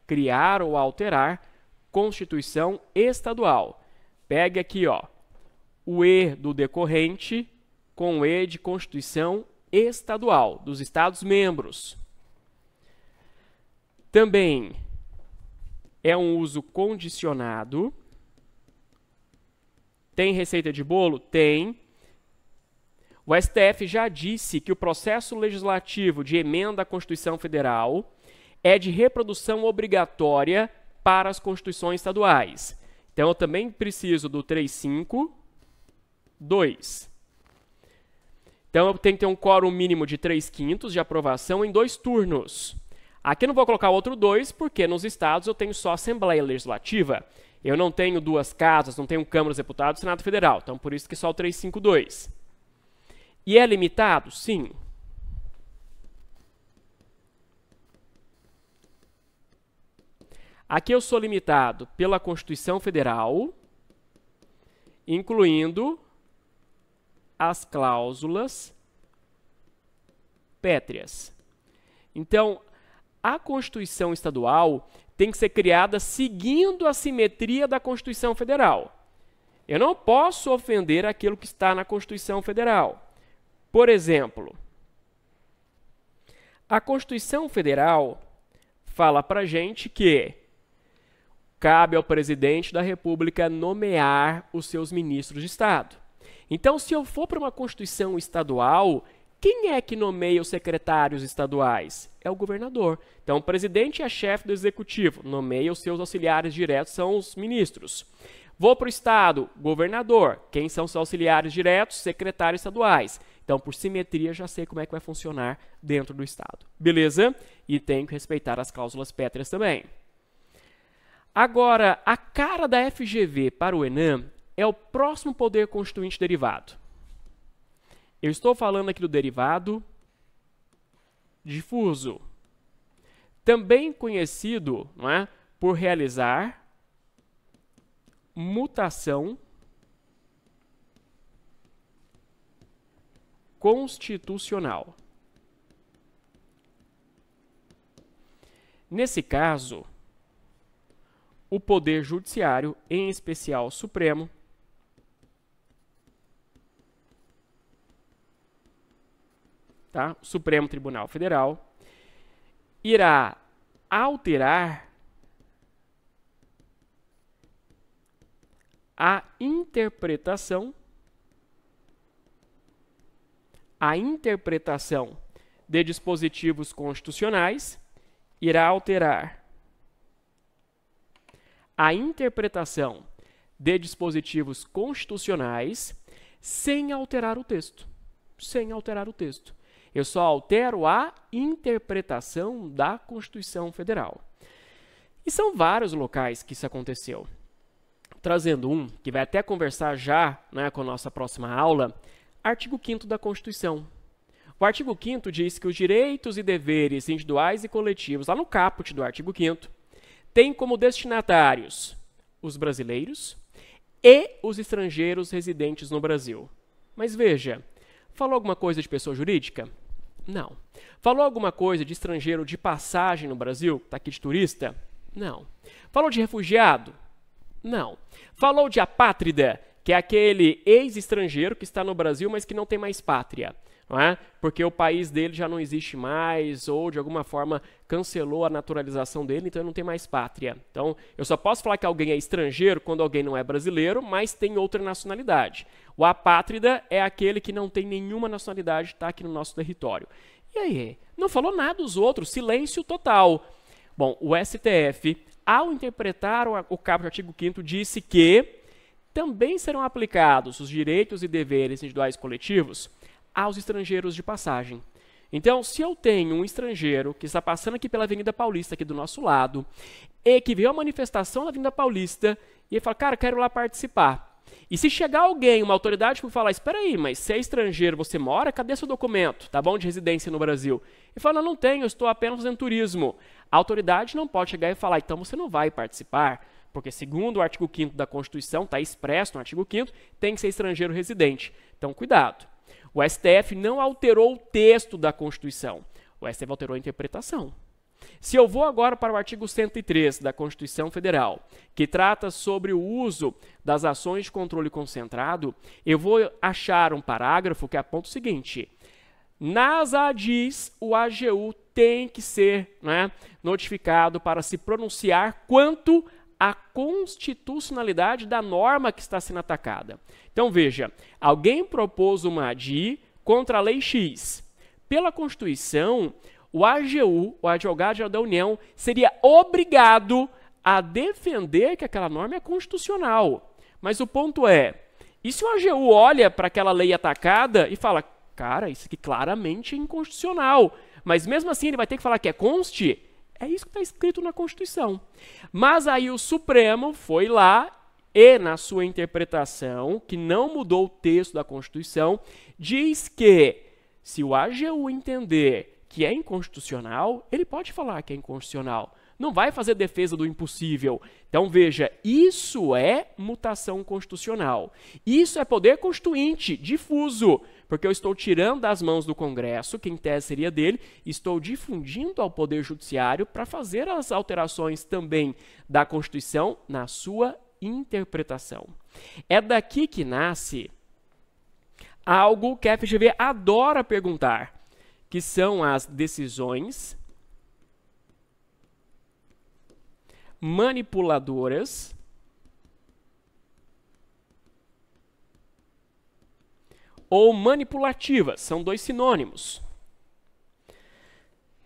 Criar ou alterar Constituição Estadual. Pegue aqui, ó, o E do decorrente com o E de Constituição Estadual, dos Estados-membros. Também é um uso condicionado. Tem receita de bolo? Tem. O STF já disse que o processo legislativo de emenda à Constituição Federal é de reprodução obrigatória para as constituições estaduais. Então, eu também preciso do 352. Então, eu tenho que ter um quórum mínimo de 3/5 de aprovação em 2 turnos. Aqui eu não vou colocar outro 2, porque nos estados eu tenho só Assembleia Legislativa. Eu não tenho 2 casas, não tenho Câmara dos Deputados e Senado Federal. Então, por isso que só o 352. E é limitado? Sim. Aqui eu sou limitado pela Constituição Federal, incluindo as cláusulas pétreas. Então, a Constituição Estadual tem que ser criada seguindo a simetria da Constituição Federal. Eu não posso ofender aquilo que está na Constituição Federal. Por exemplo, a Constituição Federal fala para a gente que cabe ao presidente da República nomear os seus ministros de Estado. Então, se eu for para uma Constituição estadual, quem é que nomeia os secretários estaduais? É o governador. Então, o presidente é chefe do executivo, nomeia os seus auxiliares diretos, são os ministros. Vou para o estado, governador. Quem são os auxiliares diretos? Secretários estaduais. Então, por simetria, já sei como é que vai funcionar dentro do estado. Beleza? E tenho que respeitar as cláusulas pétreas também. Agora, a cara da FGV para o ENAM é o próximo poder constituinte derivado. Eu estou falando aqui do derivado difuso, também conhecido, não é, por realizar mutação constitucional. Nesse caso, o Poder Judiciário, em especial o Supremo, tá? O Supremo Tribunal Federal, irá alterar a interpretação de dispositivos constitucionais, irá alterar a interpretação de dispositivos constitucionais sem alterar o texto. Sem alterar o texto. Eu só altero a interpretação da Constituição Federal. E são vários locais que isso aconteceu. Trazendo um, que vai até conversar já, né, com a nossa próxima aula, artigo 5º da Constituição. O artigo 5º diz que os direitos e deveres individuais e coletivos, lá no caput do artigo 5º, têm como destinatários os brasileiros e os estrangeiros residentes no Brasil. Mas veja, falou alguma coisa de pessoa jurídica? Não. Falou alguma coisa de estrangeiro de passagem no Brasil, está aqui de turista? Não. Falou de refugiado? Não. Falou de apátrida, que é aquele ex-estrangeiro que está no Brasil, mas que não tem mais pátria, não é? Porque o país dele já não existe mais, ou de alguma forma cancelou a naturalização dele, então ele não tem mais pátria. Então, eu só posso falar que alguém é estrangeiro quando alguém não é brasileiro, mas tem outra nacionalidade. O apátrida é aquele que não tem nenhuma nacionalidade, está aqui no nosso território. E aí? Não falou nada dos outros, silêncio total. Bom, o STF, ao interpretar o caput do artigo 5º, disse que também serão aplicados os direitos e deveres individuais coletivos aos estrangeiros de passagem. Então, se eu tenho um estrangeiro que está passando aqui pela Avenida Paulista, aqui do nosso lado, e que veio a manifestação na Avenida Paulista, e ele fala, cara, quero lá participar. E se chegar alguém, uma autoridade, for falar, espera aí, mas se é estrangeiro, você mora, cadê seu documento, tá bom, de residência no Brasil? Ele fala, não tenho, eu estou apenas fazendo turismo. A autoridade não pode chegar e falar, então você não vai participar, porque segundo o artigo 5º da Constituição, está expresso no artigo 5º, tem que ser estrangeiro residente. Então, cuidado. O STF não alterou o texto da Constituição, o STF alterou a interpretação. Se eu vou agora para o artigo 103 da Constituição Federal, que trata sobre o uso das ações de controle concentrado, eu vou achar um parágrafo que aponta o seguinte: nas ADIs, o AGU tem que ser, né, notificado para se pronunciar quanto à constitucionalidade da norma que está sendo atacada. Então, veja, alguém propôs uma ADI contra a Lei X. Pela Constituição, o AGU, o Advogado-Geral da União, seria obrigado a defender que aquela norma é constitucional. Mas o ponto é, e se o AGU olha para aquela lei atacada e fala, cara, isso aqui claramente é inconstitucional, mas mesmo assim ele vai ter que falar que é conste? É isso que está escrito na Constituição. Mas aí o Supremo foi lá e, na sua interpretação, que não mudou o texto da Constituição, diz que se o AGU entender que é inconstitucional, ele pode falar que é inconstitucional. Não vai fazer defesa do impossível. Então, veja, isso é mutação constitucional. Isso é poder constituinte, difuso, porque eu estou tirando das mãos do Congresso, que em tese seria dele, e estou difundindo ao Poder Judiciário para fazer as alterações também da Constituição na sua interpretação. É daqui que nasce algo que a FGV adora perguntar, que são as decisões manipuladoras ou manipulativas, são dois sinônimos.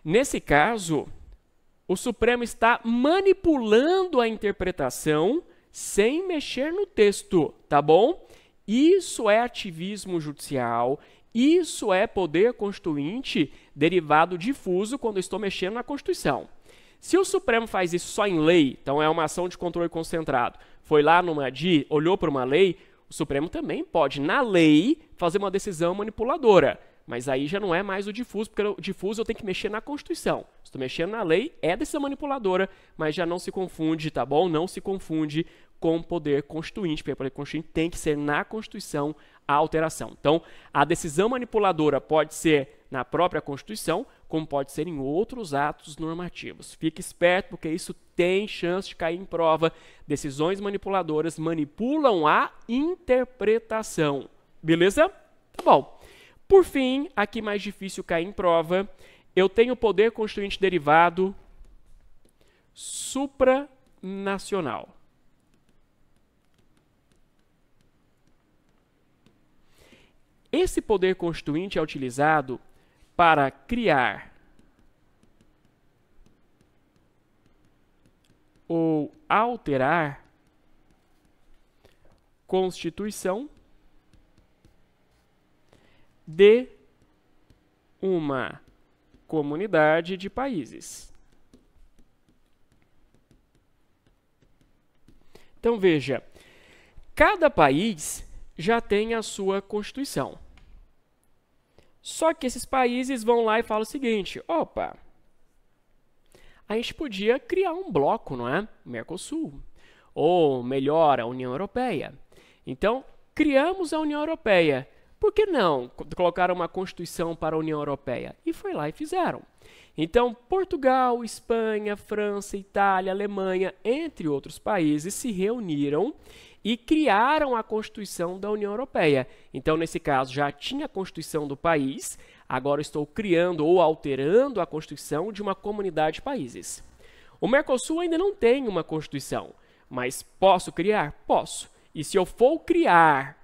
Nesse caso, o Supremo está manipulando a interpretação sem mexer no texto, tá bom? Isso é ativismo judicial, isso é poder constituinte derivado difuso quando eu estou mexendo na Constituição. Se o Supremo faz isso só em lei, então é uma ação de controle concentrado, foi lá numa ADI, olhou para uma lei, o Supremo também pode, na lei, fazer uma decisão manipuladora. Mas aí já não é mais o difuso, porque o difuso eu tenho que mexer na Constituição. Estou mexendo na lei, é decisão manipuladora, mas já não se confunde, tá bom? Não se confunde com poder constituinte, porque o poder constituinte tem que ser na Constituição a alteração. Então, a decisão manipuladora pode ser na própria Constituição, como pode ser em outros atos normativos. Fique esperto, porque isso tem chance de cair em prova. Decisões manipuladoras manipulam a interpretação. Beleza? Tá bom. Por fim, aqui mais difícil cair em prova, eu tenho poder constituinte derivado supranacional. Esse poder constituinte é utilizado para criar ou alterar Constituição de uma comunidade de países. Então, veja, cada país já tem a sua Constituição. Só que esses países vão lá e falam o seguinte, opa, a gente podia criar um bloco, não é? Mercosul, ou melhor, a União Europeia. Então, criamos a União Europeia. por que não colocar uma Constituição para a União Europeia? E foi lá e fizeram. Então, Portugal, Espanha, França, Itália, Alemanha, entre outros países, se reuniram e criaram a Constituição da União Europeia. Então, nesse caso, já tinha a Constituição do país, agora estou criando ou alterando a Constituição de uma comunidade de países. O Mercosul ainda não tem uma Constituição, mas posso criar? Posso. E se eu for criar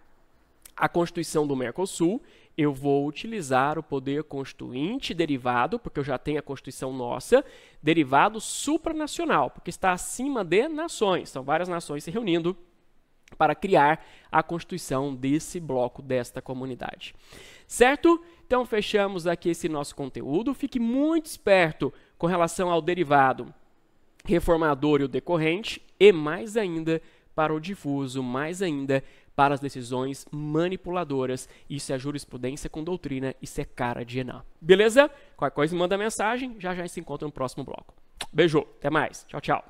a Constituição do Mercosul, eu vou utilizar o poder constituinte derivado, porque eu já tenho a Constituição nossa, derivado supranacional, porque está acima de nações. São várias nações se reunindo para criar a Constituição desse bloco, desta comunidade. Certo? Então, fechamos aqui esse nosso conteúdo. Fique muito esperto com relação ao derivado reformador e o decorrente, e mais ainda para o difuso, mais ainda para as decisões manipuladoras. Isso é jurisprudência com doutrina, isso é cara de Enem. Beleza? Qualquer coisa, manda mensagem, já já se encontra no próximo bloco. Beijo, até mais, tchau, tchau.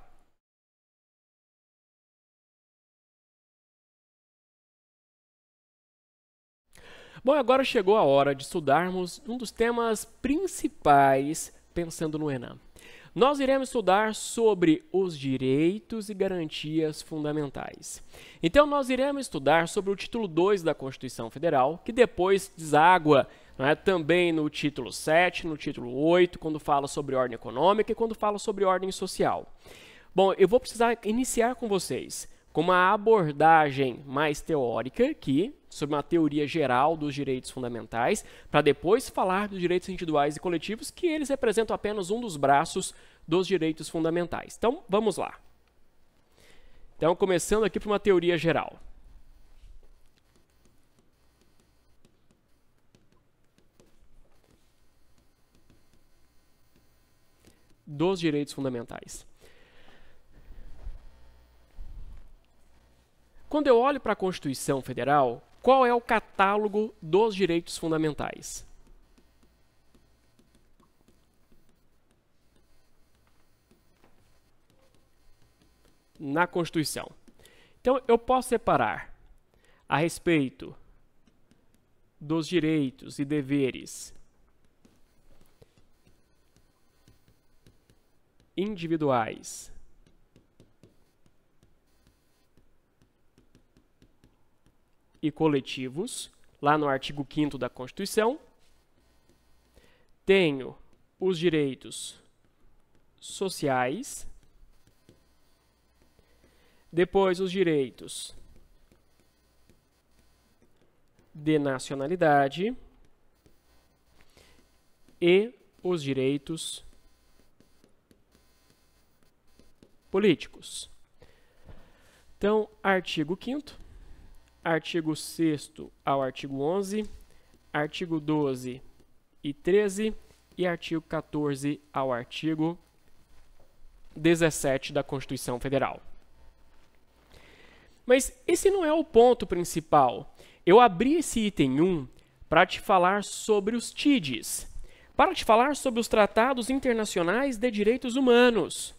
Bom, agora chegou a hora de estudarmos um dos temas principais pensando no Enem. Nós iremos estudar sobre os direitos e garantias fundamentais. Então, nós iremos estudar sobre o título 2 da Constituição Federal, que depois deságua, também no título 7, no título 8, quando fala sobre ordem econômica e quando fala sobre ordem social. Bom, eu vou precisar iniciar com vocês com uma abordagem mais teórica aqui, sobre uma teoria geral dos direitos fundamentais, para depois falar dos direitos individuais e coletivos, que eles representam apenas um dos braços dos direitos fundamentais. Então, vamos lá. Então, começando aqui por uma teoria geral. Dos direitos fundamentais. Quando eu olho para a Constituição Federal, qual é o catálogo dos direitos fundamentais? Na Constituição. Então, eu posso separar a respeito dos direitos e deveres individuais e coletivos, lá no artigo 5º da Constituição. Tenho os direitos sociais, depois os direitos de nacionalidade e os direitos políticos. Então, artigo 5º, artigo 6º ao artigo 11, artigo 12 e 13 e artigo 14 ao artigo 17 da Constituição Federal. Mas esse não é o ponto principal. Eu abri esse item 1 para te falar sobre os TIDs, para te falar sobre os tratados internacionais de direitos humanos,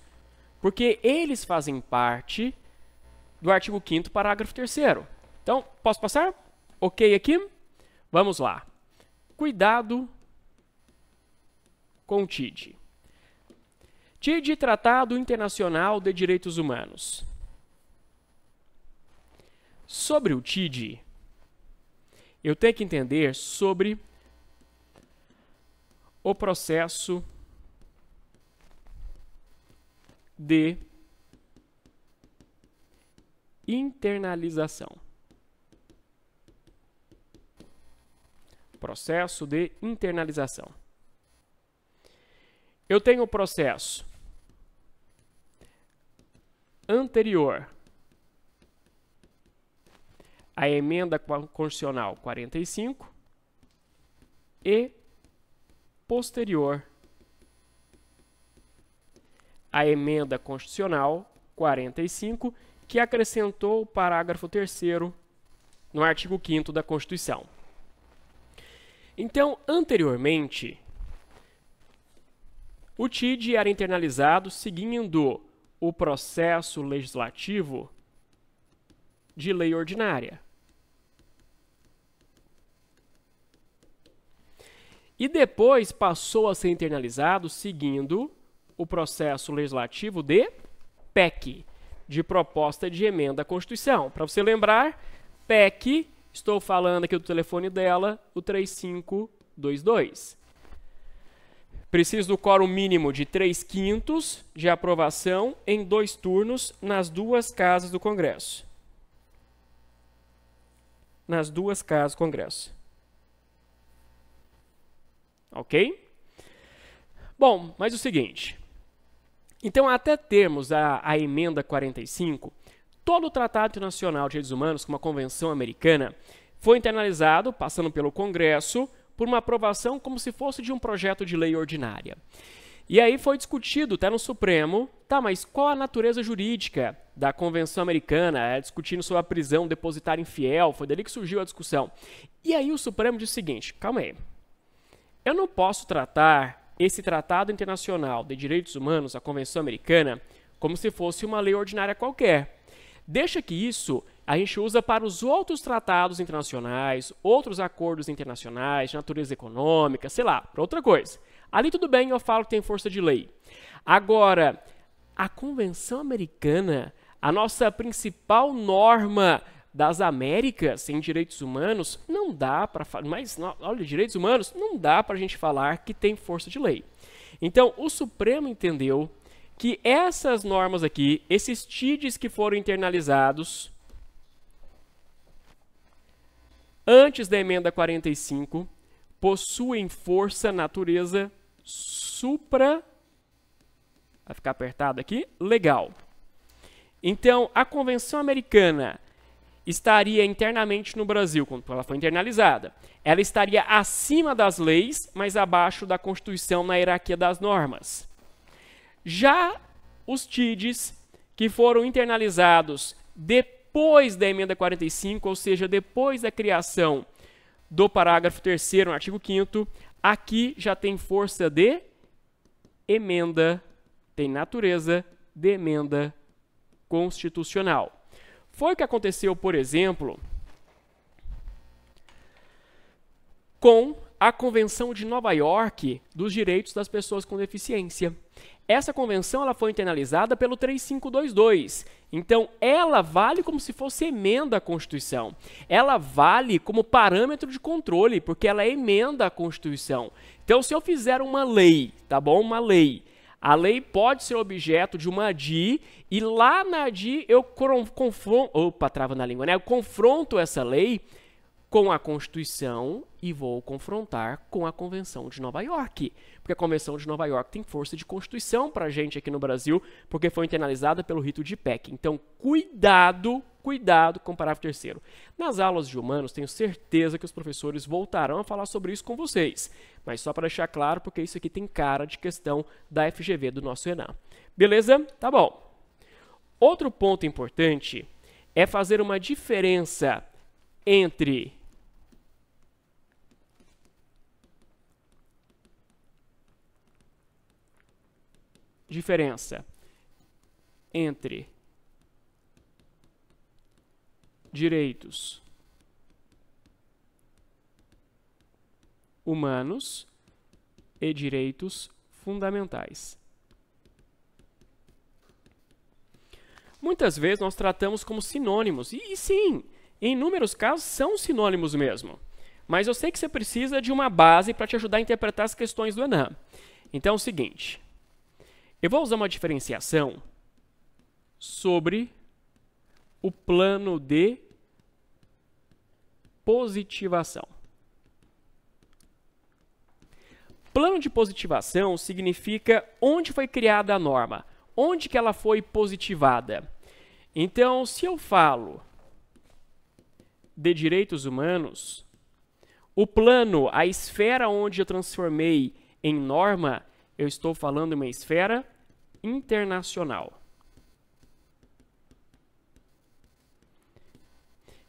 porque eles fazem parte do artigo 5º, parágrafo 3º. Então, posso passar? Ok aqui? Vamos lá. Cuidado com o TID. TID, Tratado Internacional de Direitos Humanos. Sobre o TID, eu tenho que entender sobre o processo de internalização. Processo de internalização. Eu tenho o processo anterior à emenda constitucional 45 e posterior à emenda constitucional 45, que acrescentou o parágrafo 3º no artigo 5º da Constituição. Então, anteriormente, o TID era internalizado seguindo o processo legislativo de lei ordinária. e depois passou a ser internalizado seguindo o processo legislativo de PEC, de proposta de emenda à Constituição. Para você lembrar, PEC, estou falando aqui do telefone dela, o 3522. Preciso do quórum mínimo de 3/5 de aprovação em 2 turnos nas 2 casas do Congresso. Nas 2 casas do Congresso. Ok? Bom, mas o seguinte. Então, até termos a emenda 45, todo o Tratado Internacional de Direitos Humanos, como a Convenção Americana, foi internalizado, passando pelo Congresso, por uma aprovação como se fosse de um projeto de lei ordinária. E aí foi discutido, até no Supremo, mas qual a natureza jurídica da Convenção Americana, discutindo sobre a prisão depositária infiel, foi dali que surgiu a discussão. E aí o Supremo disse o seguinte, calma aí, eu não posso tratar esse Tratado Internacional de Direitos Humanos, a Convenção Americana, como se fosse uma lei ordinária qualquer. Deixa que isso a gente usa para os outros tratados internacionais, outros acordos internacionais, de natureza econômica, sei lá, para outra coisa. Ali tudo bem, eu falo que tem força de lei. Agora, a Convenção Americana, a nossa principal norma das Américas em direitos humanos, não dá para falar, mas olha, direitos humanos não dá para a gente falar que tem força de lei. Então, o Supremo entendeu que essas normas aqui, esses TIDs que foram internalizados antes da emenda 45, possuem força, natureza vai ficar apertado aqui, legal. Então, a Convenção Americana estaria internamente no Brasil, quando ela foi internalizada. Ela estaria acima das leis, mas abaixo da Constituição na hierarquia das normas. Já os TIDs, que foram internalizados depois da emenda 45, ou seja, depois da criação do parágrafo 3º, no artigo 5º, aqui já tem força de emenda, tem natureza de emenda constitucional. Foi o que aconteceu, por exemplo, com a Convenção de Nova York dos Direitos das Pessoas com Deficiência. Essa convenção ela foi internalizada pelo 3522. Então, ela vale como se fosse emenda à Constituição. Ela vale como parâmetro de controle, porque ela emenda a Constituição. Então, se eu fizer uma lei, tá bom? Uma lei. A lei pode ser objeto de uma ADI e lá na ADI eu confronto, eu confronto essa lei com a Constituição e vou confrontar com a Convenção de Nova York. Porque a Convenção de Nova York tem força de Constituição para a gente aqui no Brasil, porque foi internalizada pelo rito de PEC. Então, cuidado com o parágrafo 3º. Nas aulas de humanos, tenho certeza que os professores voltarão a falar sobre isso com vocês. Mas só para deixar claro, porque isso aqui tem cara de questão da FGV do nosso ENAM. Beleza? Tá bom. Outro ponto importante é fazer uma diferença entre direitos humanos e direitos fundamentais. Muitas vezes nós tratamos como sinônimos, e sim, em inúmeros casos são sinônimos mesmo. Mas eu sei que você precisa de uma base para te ajudar a interpretar as questões do ENAM. Então é o seguinte, eu vou usar uma diferenciação sobre o plano de positivação. Plano de positivação significa onde foi criada a norma, onde que ela foi positivada. Então, se eu falo de direitos humanos, o plano, a esfera onde eu transformei em norma, eu estou falando de uma esfera internacional.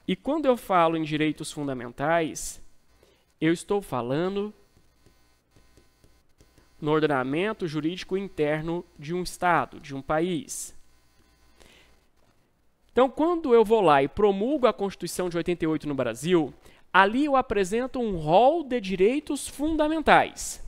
E quando eu falo em direitos fundamentais, eu estou falando no ordenamento jurídico interno de um Estado, de um país. Então, quando eu vou lá e promulgo a Constituição de 88 no Brasil, ali eu apresento um rol de direitos fundamentais.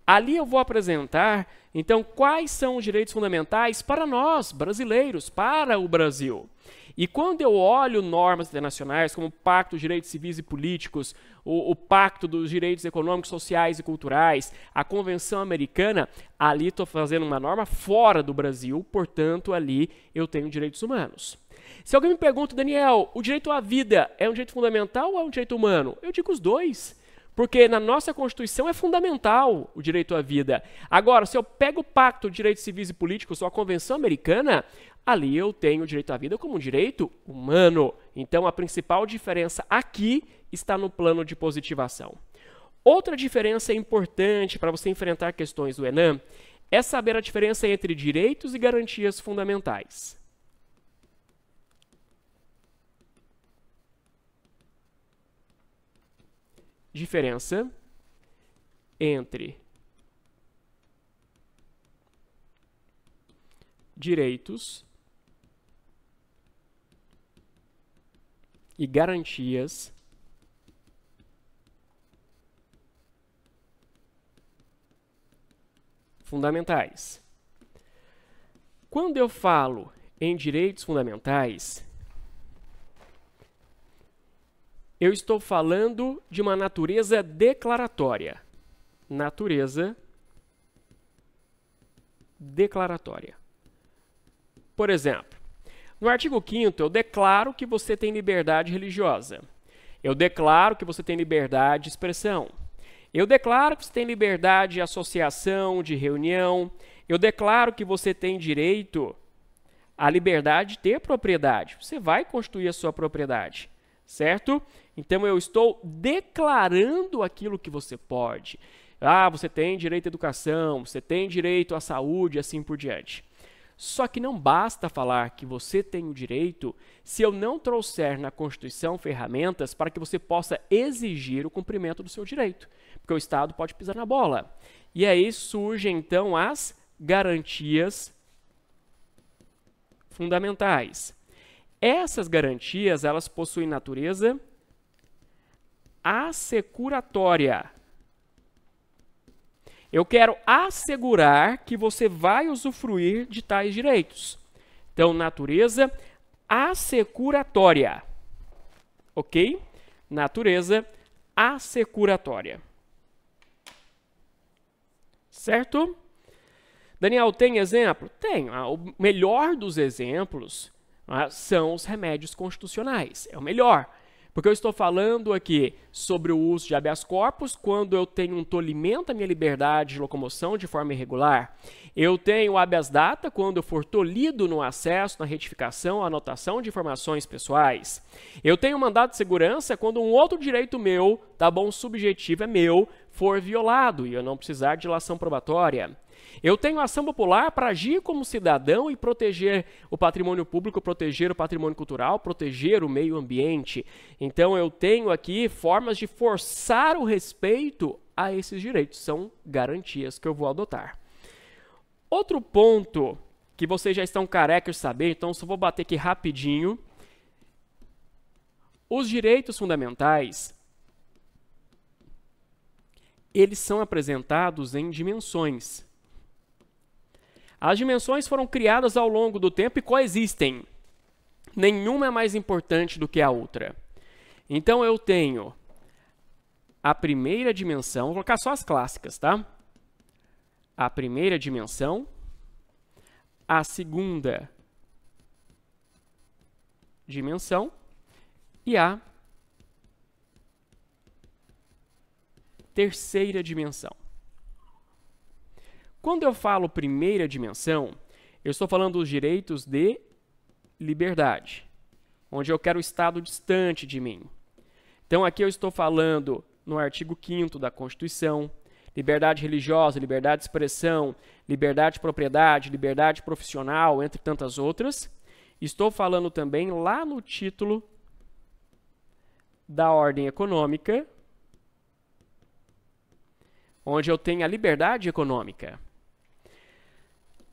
Ali eu vou apresentar, então, quais são os direitos fundamentais para nós, brasileiros, para o Brasil. E quando eu olho normas internacionais, como o Pacto dos Direitos Civis e Políticos, o Pacto dos Direitos Econômicos, Sociais e Culturais, a Convenção Americana, ali estou fazendo uma norma fora do Brasil, portanto, ali eu tenho direitos humanos. Se alguém me pergunta, Daniel, o direito à vida é um direito fundamental ou é um direito humano? Eu digo os dois. Porque na nossa Constituição é fundamental o direito à vida. Agora, se eu pego o Pacto de Direitos Civis e Políticos ou a Convenção Americana, ali eu tenho o direito à vida como um direito humano. Então, a principal diferença aqui está no plano de positivação. Outra diferença importante para você enfrentar questões do Enem é saber a diferença entre direitos e garantias fundamentais. Diferença entre direitos e garantias fundamentais. Quando eu falo em direitos fundamentais, eu estou falando de uma natureza declaratória. Natureza declaratória. Por exemplo, no artigo 5º, eu declaro que você tem liberdade religiosa. Eu declaro que você tem liberdade de expressão. Eu declaro que você tem liberdade de associação, de reunião. Eu declaro que você tem direito à liberdade de ter propriedade. Você vai constituir a sua propriedade, certo? Então, eu estou declarando aquilo que você pode. Ah, você tem direito à educação, você tem direito à saúde, assim por diante. Só que não basta falar que você tem o direito se eu não trouxer na Constituição ferramentas para que você possa exigir o cumprimento do seu direito. Porque o Estado pode pisar na bola. E aí surgem, então, as garantias fundamentais. Essas garantias, elas possuem natureza assecuratória. Eu quero assegurar que você vai usufruir de tais direitos. Então, natureza assecuratória. Ok? Natureza assecuratória. Certo? Daniel, tem exemplo? Tem. O melhor dos exemplos são os remédios constitucionais. É o melhor. Porque eu estou falando aqui sobre o uso de habeas corpus quando eu tenho um tolimento à minha liberdade de locomoção de forma irregular. Eu tenho habeas data quando eu for tolhido no acesso, na retificação, anotação de informações pessoais. Eu tenho mandado de segurança quando um outro direito meu, tá bom, subjetivo é meu, for violado e eu não precisar de dilação probatória. Eu tenho ação popular para agir como cidadão e proteger o patrimônio público, proteger o patrimônio cultural, proteger o meio ambiente. Então, eu tenho aqui formas de forçar o respeito a esses direitos. São garantias que eu vou adotar. Outro ponto que vocês já estão carecas de saber, então só vou bater aqui rapidinho. Os direitos fundamentais, eles são apresentados em dimensões. As dimensões foram criadas ao longo do tempo e coexistem. Nenhuma é mais importante do que a outra. Então, eu tenho a primeira dimensão, vou colocar só as clássicas, tá? A primeira dimensão, a segunda dimensão e a terceira dimensão. Quando eu falo primeira dimensão, eu estou falando dos direitos de liberdade, onde eu quero o Estado distante de mim. Então, aqui eu estou falando no artigo 5º da Constituição, liberdade religiosa, liberdade de expressão, liberdade de propriedade, liberdade profissional, entre tantas outras. Estou falando também lá no título da ordem econômica, onde eu tenho a liberdade econômica.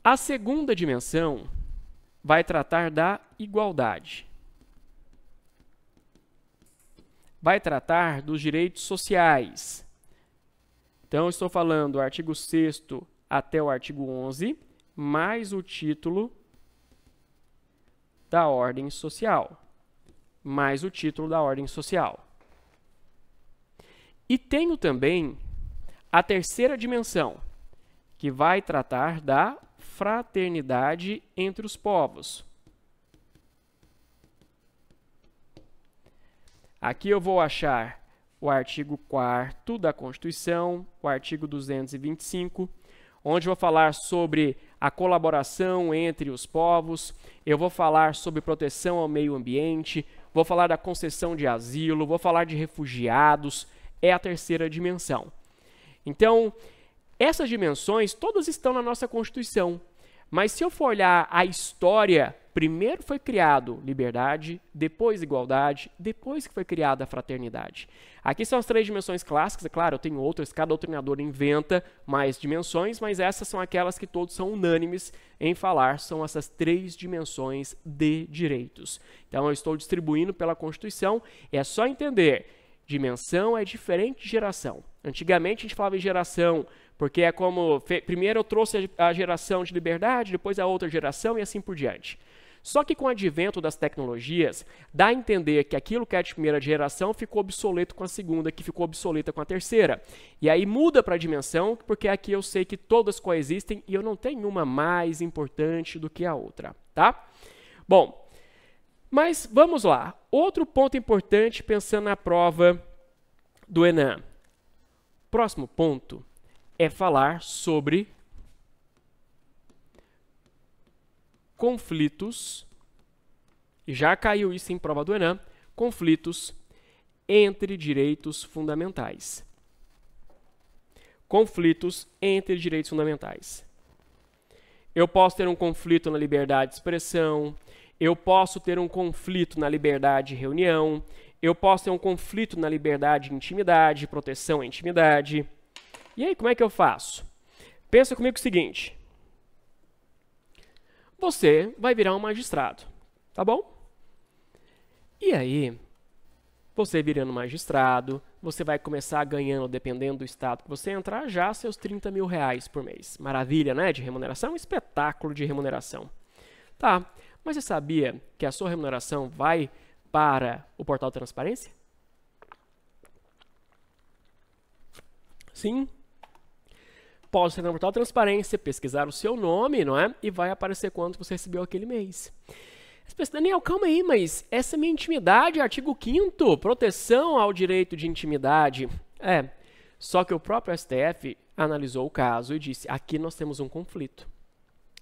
A segunda dimensão vai tratar da igualdade. vai tratar dos direitos sociais. Então, eu estou falando do artigo 6º até o artigo 11, mais o título da ordem social. Mais o título da ordem social. E tenho também a terceira dimensão, que vai tratar da fraternidade entre os povos. Aqui eu vou achar o artigo 4º da Constituição, o artigo 225, onde eu vou falar sobre a colaboração entre os povos, eu vou falar sobre proteção ao meio ambiente, vou falar da concessão de asilo, vou falar de refugiados, é a terceira dimensão. Então, essas dimensões todas estão na nossa Constituição, mas se eu for olhar a história, primeiro foi criado liberdade, depois igualdade, depois que foi criada a fraternidade. Aqui são as 3 dimensões clássicas, é claro, eu tenho outras, cada doutrinador inventa mais dimensões, mas essas são aquelas que todos são unânimes em falar, são essas 3 dimensões de direitos. Então eu estou distribuindo pela Constituição, é só entender, dimensão é diferente de geração. Antigamente a gente falava em geração, porque é como, primeiro eu trouxe a geração de liberdade, depois a outra geração e assim por diante. Só que com o advento das tecnologias, dá a entender que aquilo que é de primeira geração ficou obsoleto com a segunda, que ficou obsoleta com a terceira. E aí muda para a dimensão, porque aqui eu sei que todas coexistem e eu não tenho uma mais importante do que a outra, tá? Bom, mas vamos lá. Outro ponto importante pensando na prova do Enem. Próximo ponto é falar sobre conflitos, e já caiu isso em prova do Enem, conflitos entre direitos fundamentais. Conflitos entre direitos fundamentais. Eu posso ter um conflito na liberdade de expressão, eu posso ter um conflito na liberdade de reunião, eu posso ter um conflito na liberdade de intimidade, proteção à intimidade. E aí, como é que eu faço? Pensa comigo o seguinte. Você vai virar um magistrado, tá bom? E aí, você virando magistrado, você vai começar ganhando, dependendo do estado que você entrar, já seus R$30 mil por mês. Maravilha, né? De remuneração, um espetáculo de remuneração. Tá, mas você sabia que a sua remuneração vai para o portal de transparência? Sim. Pode ser no portal de transparência, pesquisar o seu nome, não é? E vai aparecer quanto você recebeu aquele mês. Você pensa, Daniel, calma aí, mas essa é minha intimidade, artigo 5º, proteção ao direito de intimidade. Só que o próprio STF analisou o caso e disse, aqui nós temos um conflito.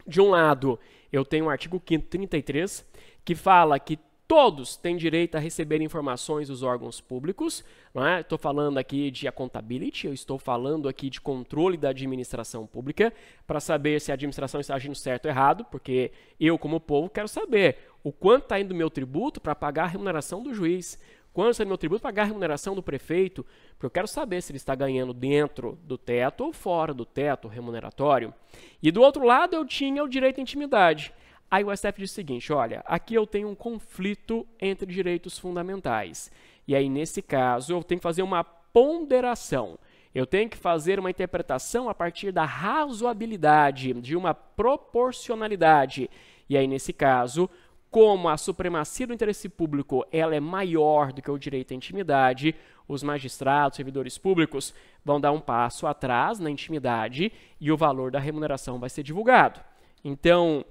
De um lado, eu tenho o artigo 5º, 33, que fala que todos têm direito a receber informações dos órgãos públicos. Não é? Estou falando aqui de accountability, eu estou falando aqui de controle da administração pública, para saber se a administração está agindo certo ou errado, porque eu, como povo, quero saber o quanto está indo do meu tributo para pagar a remuneração do juiz, quanto está indo do meu tributo para pagar a remuneração do prefeito, porque eu quero saber se ele está ganhando dentro do teto ou fora do teto remuneratório. E do outro lado, eu tinha o direito à intimidade. Aí o STF diz o seguinte, olha, aqui eu tenho um conflito entre direitos fundamentais. E aí, nesse caso, eu tenho que fazer uma ponderação. Eu tenho que fazer uma interpretação a partir da razoabilidade, de uma proporcionalidade. E aí, nesse caso, como a supremacia do interesse público ela é maior do que o direito à intimidade, os magistrados, servidores públicos vão dar um passo atrás na intimidade e o valor da remuneração vai ser divulgado. Então,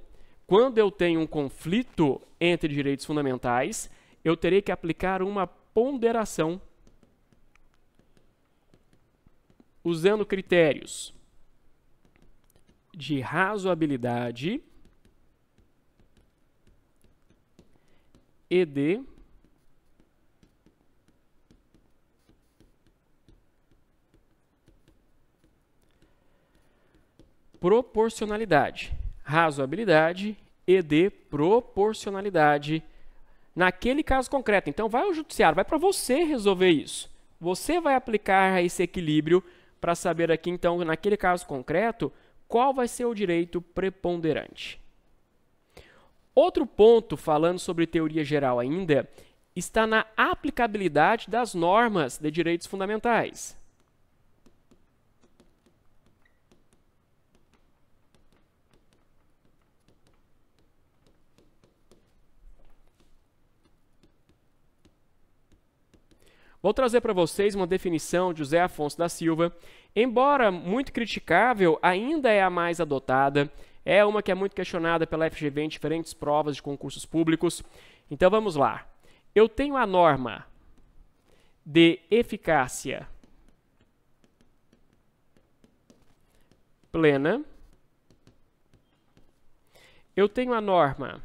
quando eu tenho um conflito entre direitos fundamentais, eu terei que aplicar uma ponderação usando critérios de razoabilidade e de proporcionalidade. Razoabilidade e de proporcionalidade naquele caso concreto. Então, vai ao judiciário, vai para você resolver isso. Você vai aplicar esse equilíbrio para saber aqui, então, naquele caso concreto, qual vai ser o direito preponderante. Outro ponto, falando sobre teoria geral ainda, está na aplicabilidade das normas de direitos fundamentais. Vou trazer para vocês uma definição de José Afonso da Silva. Embora muito criticável, ainda é a mais adotada. É uma que é muito questionada pela FGV em diferentes provas de concursos públicos. Então vamos lá. Eu tenho a norma de eficácia plena. Eu tenho a norma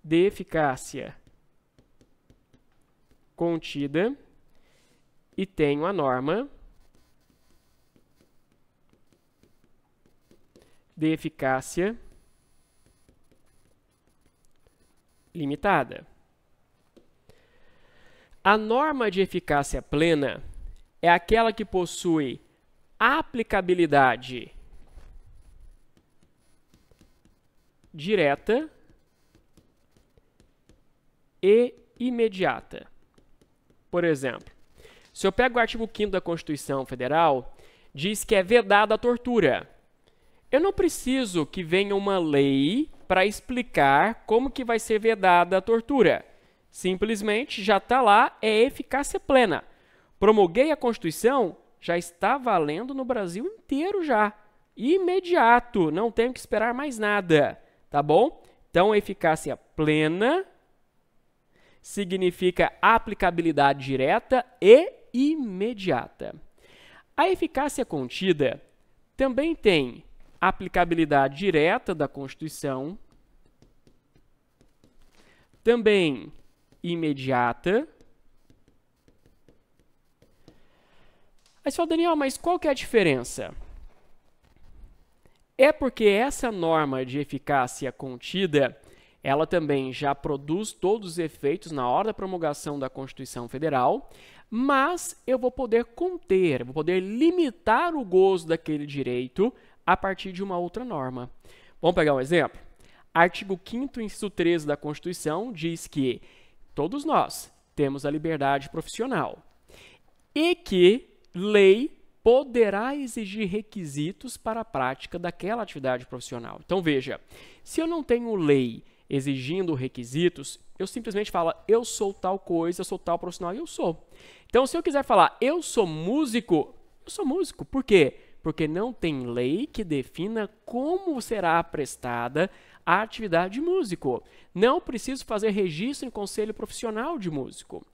de eficácia contida e tenho a norma de eficácia limitada. A norma de eficácia plena é aquela que possui aplicabilidade direta e imediata. Por exemplo, se eu pego o artigo 5º da Constituição Federal, diz que é vedada a tortura. Eu não preciso que venha uma lei para explicar como que vai ser vedada a tortura. Simplesmente já está lá, é eficácia plena. Promulguei a Constituição, já está valendo no Brasil inteiro já. Imediato, não tenho que esperar mais nada, tá bom? Então, eficácia plena significa aplicabilidade direta e imediata. A eficácia contida também tem aplicabilidade direta da Constituição, também imediata. Aí você fala, Daniel, mas qual que é a diferença? É porque essa norma de eficácia contida, ela também já produz todos os efeitos na hora da promulgação da Constituição Federal, mas eu vou poder conter, vou poder limitar o gozo daquele direito a partir de uma outra norma. Vamos pegar um exemplo? Artigo 5º, inciso 13 da Constituição diz que todos nós temos a liberdade profissional e que lei poderá exigir requisitos para a prática daquela atividade profissional. Então, veja, se eu não tenho lei exigindo requisitos, eu simplesmente falo, eu sou tal coisa, eu sou tal profissional e eu sou. Então, se eu quiser falar, eu sou músico. Por quê? Porque não tem lei que defina como será prestada a atividade de músico. Não preciso fazer registro em conselho profissional de músico.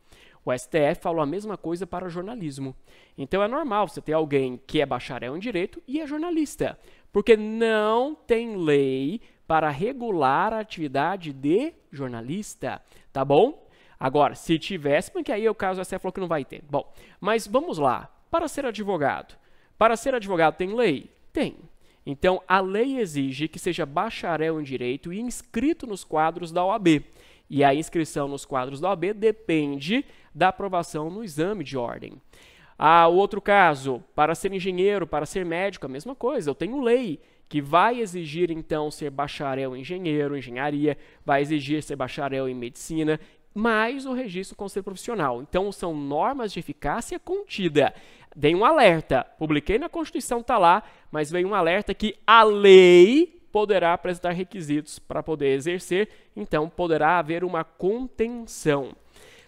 O STF falou a mesma coisa para o jornalismo. Então, é normal você ter alguém que é bacharel em direito e é jornalista, porque não tem lei para regular a atividade de jornalista, tá bom? Agora, se tivesse, porque aí o caso STF falou que não vai ter. Bom, mas vamos lá. Para ser advogado tem lei? Tem. Então, a lei exige que seja bacharel em direito e inscrito nos quadros da OAB. E a inscrição nos quadros da OAB depende da aprovação no exame de ordem. O outro caso, para ser engenheiro, para ser médico, a mesma coisa. Eu tenho lei que vai exigir, então, ser bacharel em engenharia, vai exigir ser bacharel em medicina, mais o registro do conselho profissional. Então, são normas de eficácia contida. Dei um alerta, publiquei na Constituição, está lá, mas veio um alerta que a lei poderá apresentar requisitos para poder exercer, então poderá haver uma contenção.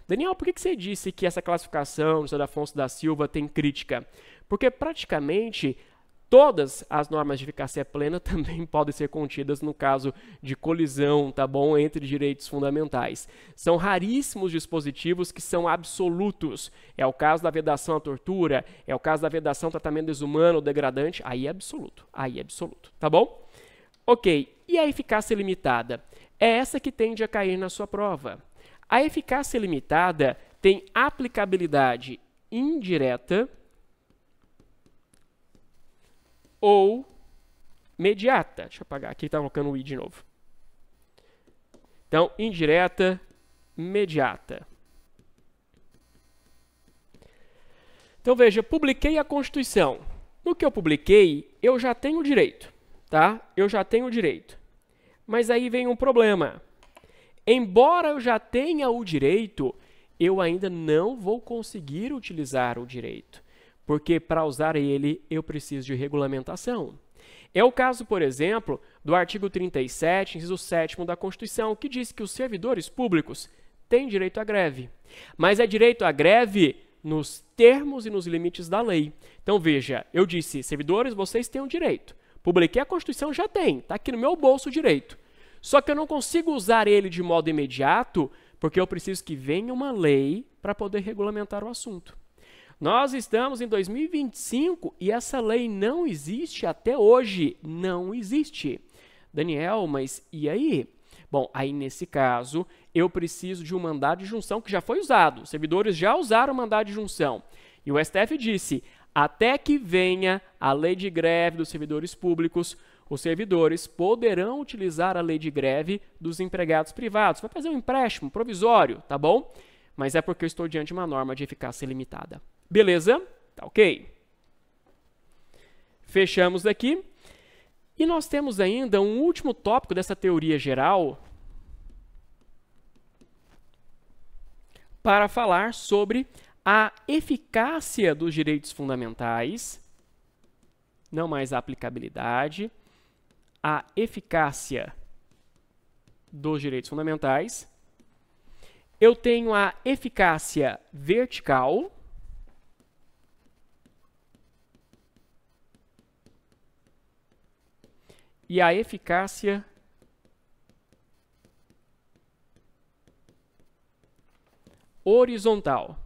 Daniel, por que você disse que essa classificação do José Afonso da Silva tem crítica? Porque praticamente todas as normas de eficácia plena também podem ser contidas no caso de colisão, tá bom, entre direitos fundamentais. São raríssimos dispositivos que são absolutos. É o caso da vedação à tortura, é o caso da vedação ao tratamento desumano ou degradante, aí é absoluto, tá bom? Ok, e a eficácia limitada? É essa que tende a cair na sua prova. A eficácia limitada tem aplicabilidade indireta ou mediata. Deixa eu apagar aqui, está colocando o i de novo. Então, indireta, mediata. Então, veja, publiquei a Constituição. No que eu publiquei, eu já tenho direito, tá? Eu já tenho direito. Mas aí vem um problema. Embora eu já tenha o direito, eu ainda não vou conseguir utilizar o direito, porque para usar ele eu preciso de regulamentação. É o caso, por exemplo, do artigo 37, inciso 7º da Constituição, que diz que os servidores públicos têm direito à greve, mas é direito à greve nos termos e nos limites da lei. Então veja, eu disse, servidores, vocês têm um direito. Publiquei a Constituição, já tem, está aqui no meu bolso o direito. Só que eu não consigo usar ele de modo imediato, porque eu preciso que venha uma lei para poder regulamentar o assunto. Nós estamos em 2025 e essa lei não existe até hoje. Não existe. Daniel, mas e aí? Bom, aí nesse caso, eu preciso de um mandado de junção que já foi usado. Os servidores já usaram o mandado de junção. E o STF disse, até que venha a lei de greve dos servidores públicos, os servidores poderão utilizar a lei de greve dos empregados privados. Vai fazer um empréstimo provisório, tá bom? Mas é porque eu estou diante de uma norma de eficácia limitada. Beleza? Tá ok. Fechamos daqui. E nós temos ainda um último tópico dessa teoria geral para falar sobre a eficácia dos direitos fundamentais, não mais a aplicabilidade, a eficácia dos direitos fundamentais. Eu tenho a eficácia vertical e a eficácia horizontal.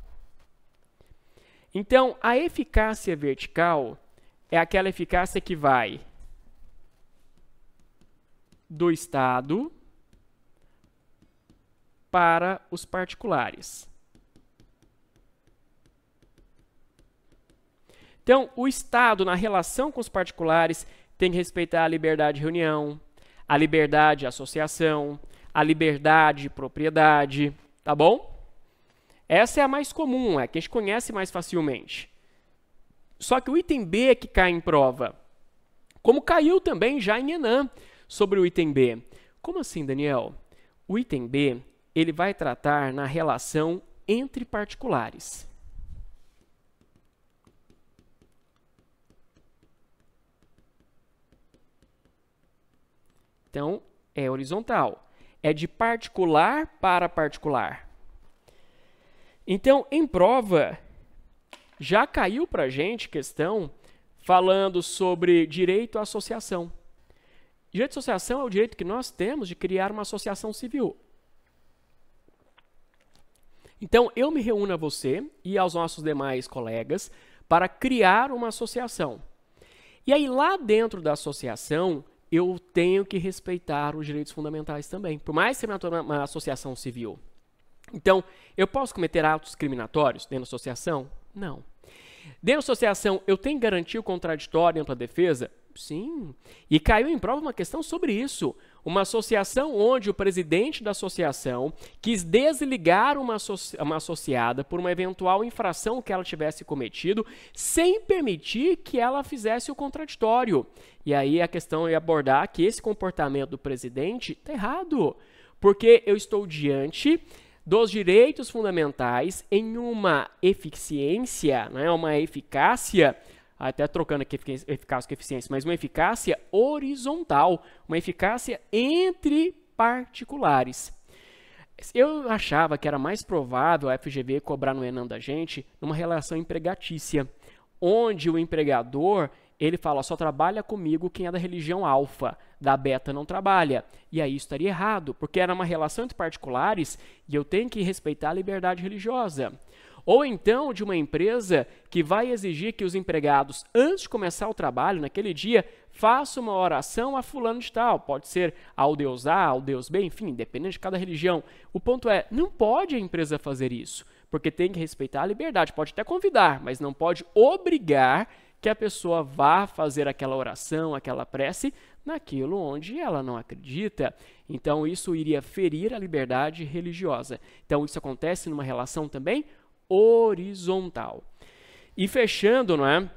Então, a eficácia vertical é aquela eficácia que vai do Estado para os particulares. Então, o Estado, na relação com os particulares, tem que respeitar a liberdade de reunião, a liberdade de associação, a liberdade de propriedade, tá bom? Essa é a mais comum, é a que a gente conhece mais facilmente. Só que o item B é que cai em prova, como caiu também já em Enem sobre o item B. Como assim, Daniel? O item B, ele vai tratar na relação entre particulares. Então, é horizontal. É de particular para particular. Então, em prova, já caiu para a gente questão falando sobre direito à associação. Direito à associação é o direito que nós temos de criar uma associação civil. Então, eu me reúno a você e aos nossos demais colegas para criar uma associação. E aí, lá dentro da associação, eu tenho que respeitar os direitos fundamentais também, por mais que seja uma associação civil. Então, eu posso cometer atos discriminatórios dentro da associação? Não. Dentro da associação, eu tenho que garantir o contraditório dentro da defesa? Sim. E caiu em prova uma questão sobre isso. Uma associação onde o presidente da associação quis desligar uma associada por uma eventual infração que ela tivesse cometido, sem permitir que ela fizesse o contraditório. E aí a questão é abordar que esse comportamento do presidente está errado, porque eu estou diante dos direitos fundamentais em uma eficiência, né, uma eficácia, até trocando aqui eficácia com eficiência, mas uma eficácia horizontal, uma eficácia entre particulares. Eu achava que era mais provável a FGV cobrar no Enem da gente numa relação empregatícia, onde o empregador, ele fala, só trabalha comigo quem é da religião alfa, da beta não trabalha. E aí isso estaria errado, porque era uma relação entre particulares e eu tenho que respeitar a liberdade religiosa. Ou então de uma empresa que vai exigir que os empregados, antes de começar o trabalho, naquele dia, façam uma oração a fulano de tal. Pode ser ao Deus A, ao Deus B, enfim, dependendo de cada religião. O ponto é, não pode a empresa fazer isso, porque tem que respeitar a liberdade. Pode até convidar, mas não pode obrigar que a pessoa vá fazer aquela oração, aquela prece, naquilo onde ela não acredita. Então, isso iria ferir a liberdade religiosa. Então, isso acontece numa relação também horizontal. E fechando, não é,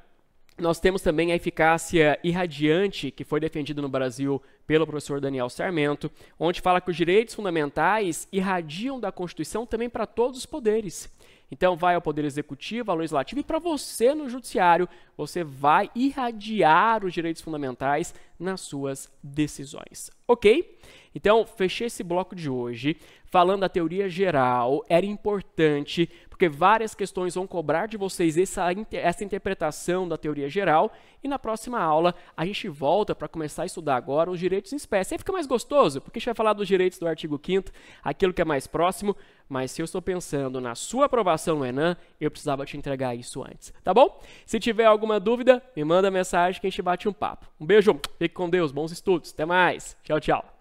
Nós temos também a eficácia irradiante, que foi defendida no Brasil pelo professor Daniel Sarmento, onde fala que os direitos fundamentais irradiam da Constituição também para todos os poderes. Então, vai ao Poder Executivo, ao Legislativo, e para você no Judiciário, você vai irradiar os direitos fundamentais nas suas decisões. Ok? Então, fechei esse bloco de hoje falando da teoria geral. Era importante, porque várias questões vão cobrar de vocês essa interpretação da teoria geral, e na próxima aula a gente volta para começar a estudar agora os direitos em espécie. Aí fica mais gostoso, porque a gente vai falar dos direitos do artigo 5º, aquilo que é mais próximo, mas se eu estou pensando na sua aprovação no Enem, eu precisava te entregar isso antes, tá bom? Se tiver alguma dúvida, me manda mensagem que a gente bate um papo. Um beijo, fique com Deus, bons estudos, até mais, tchau, tchau.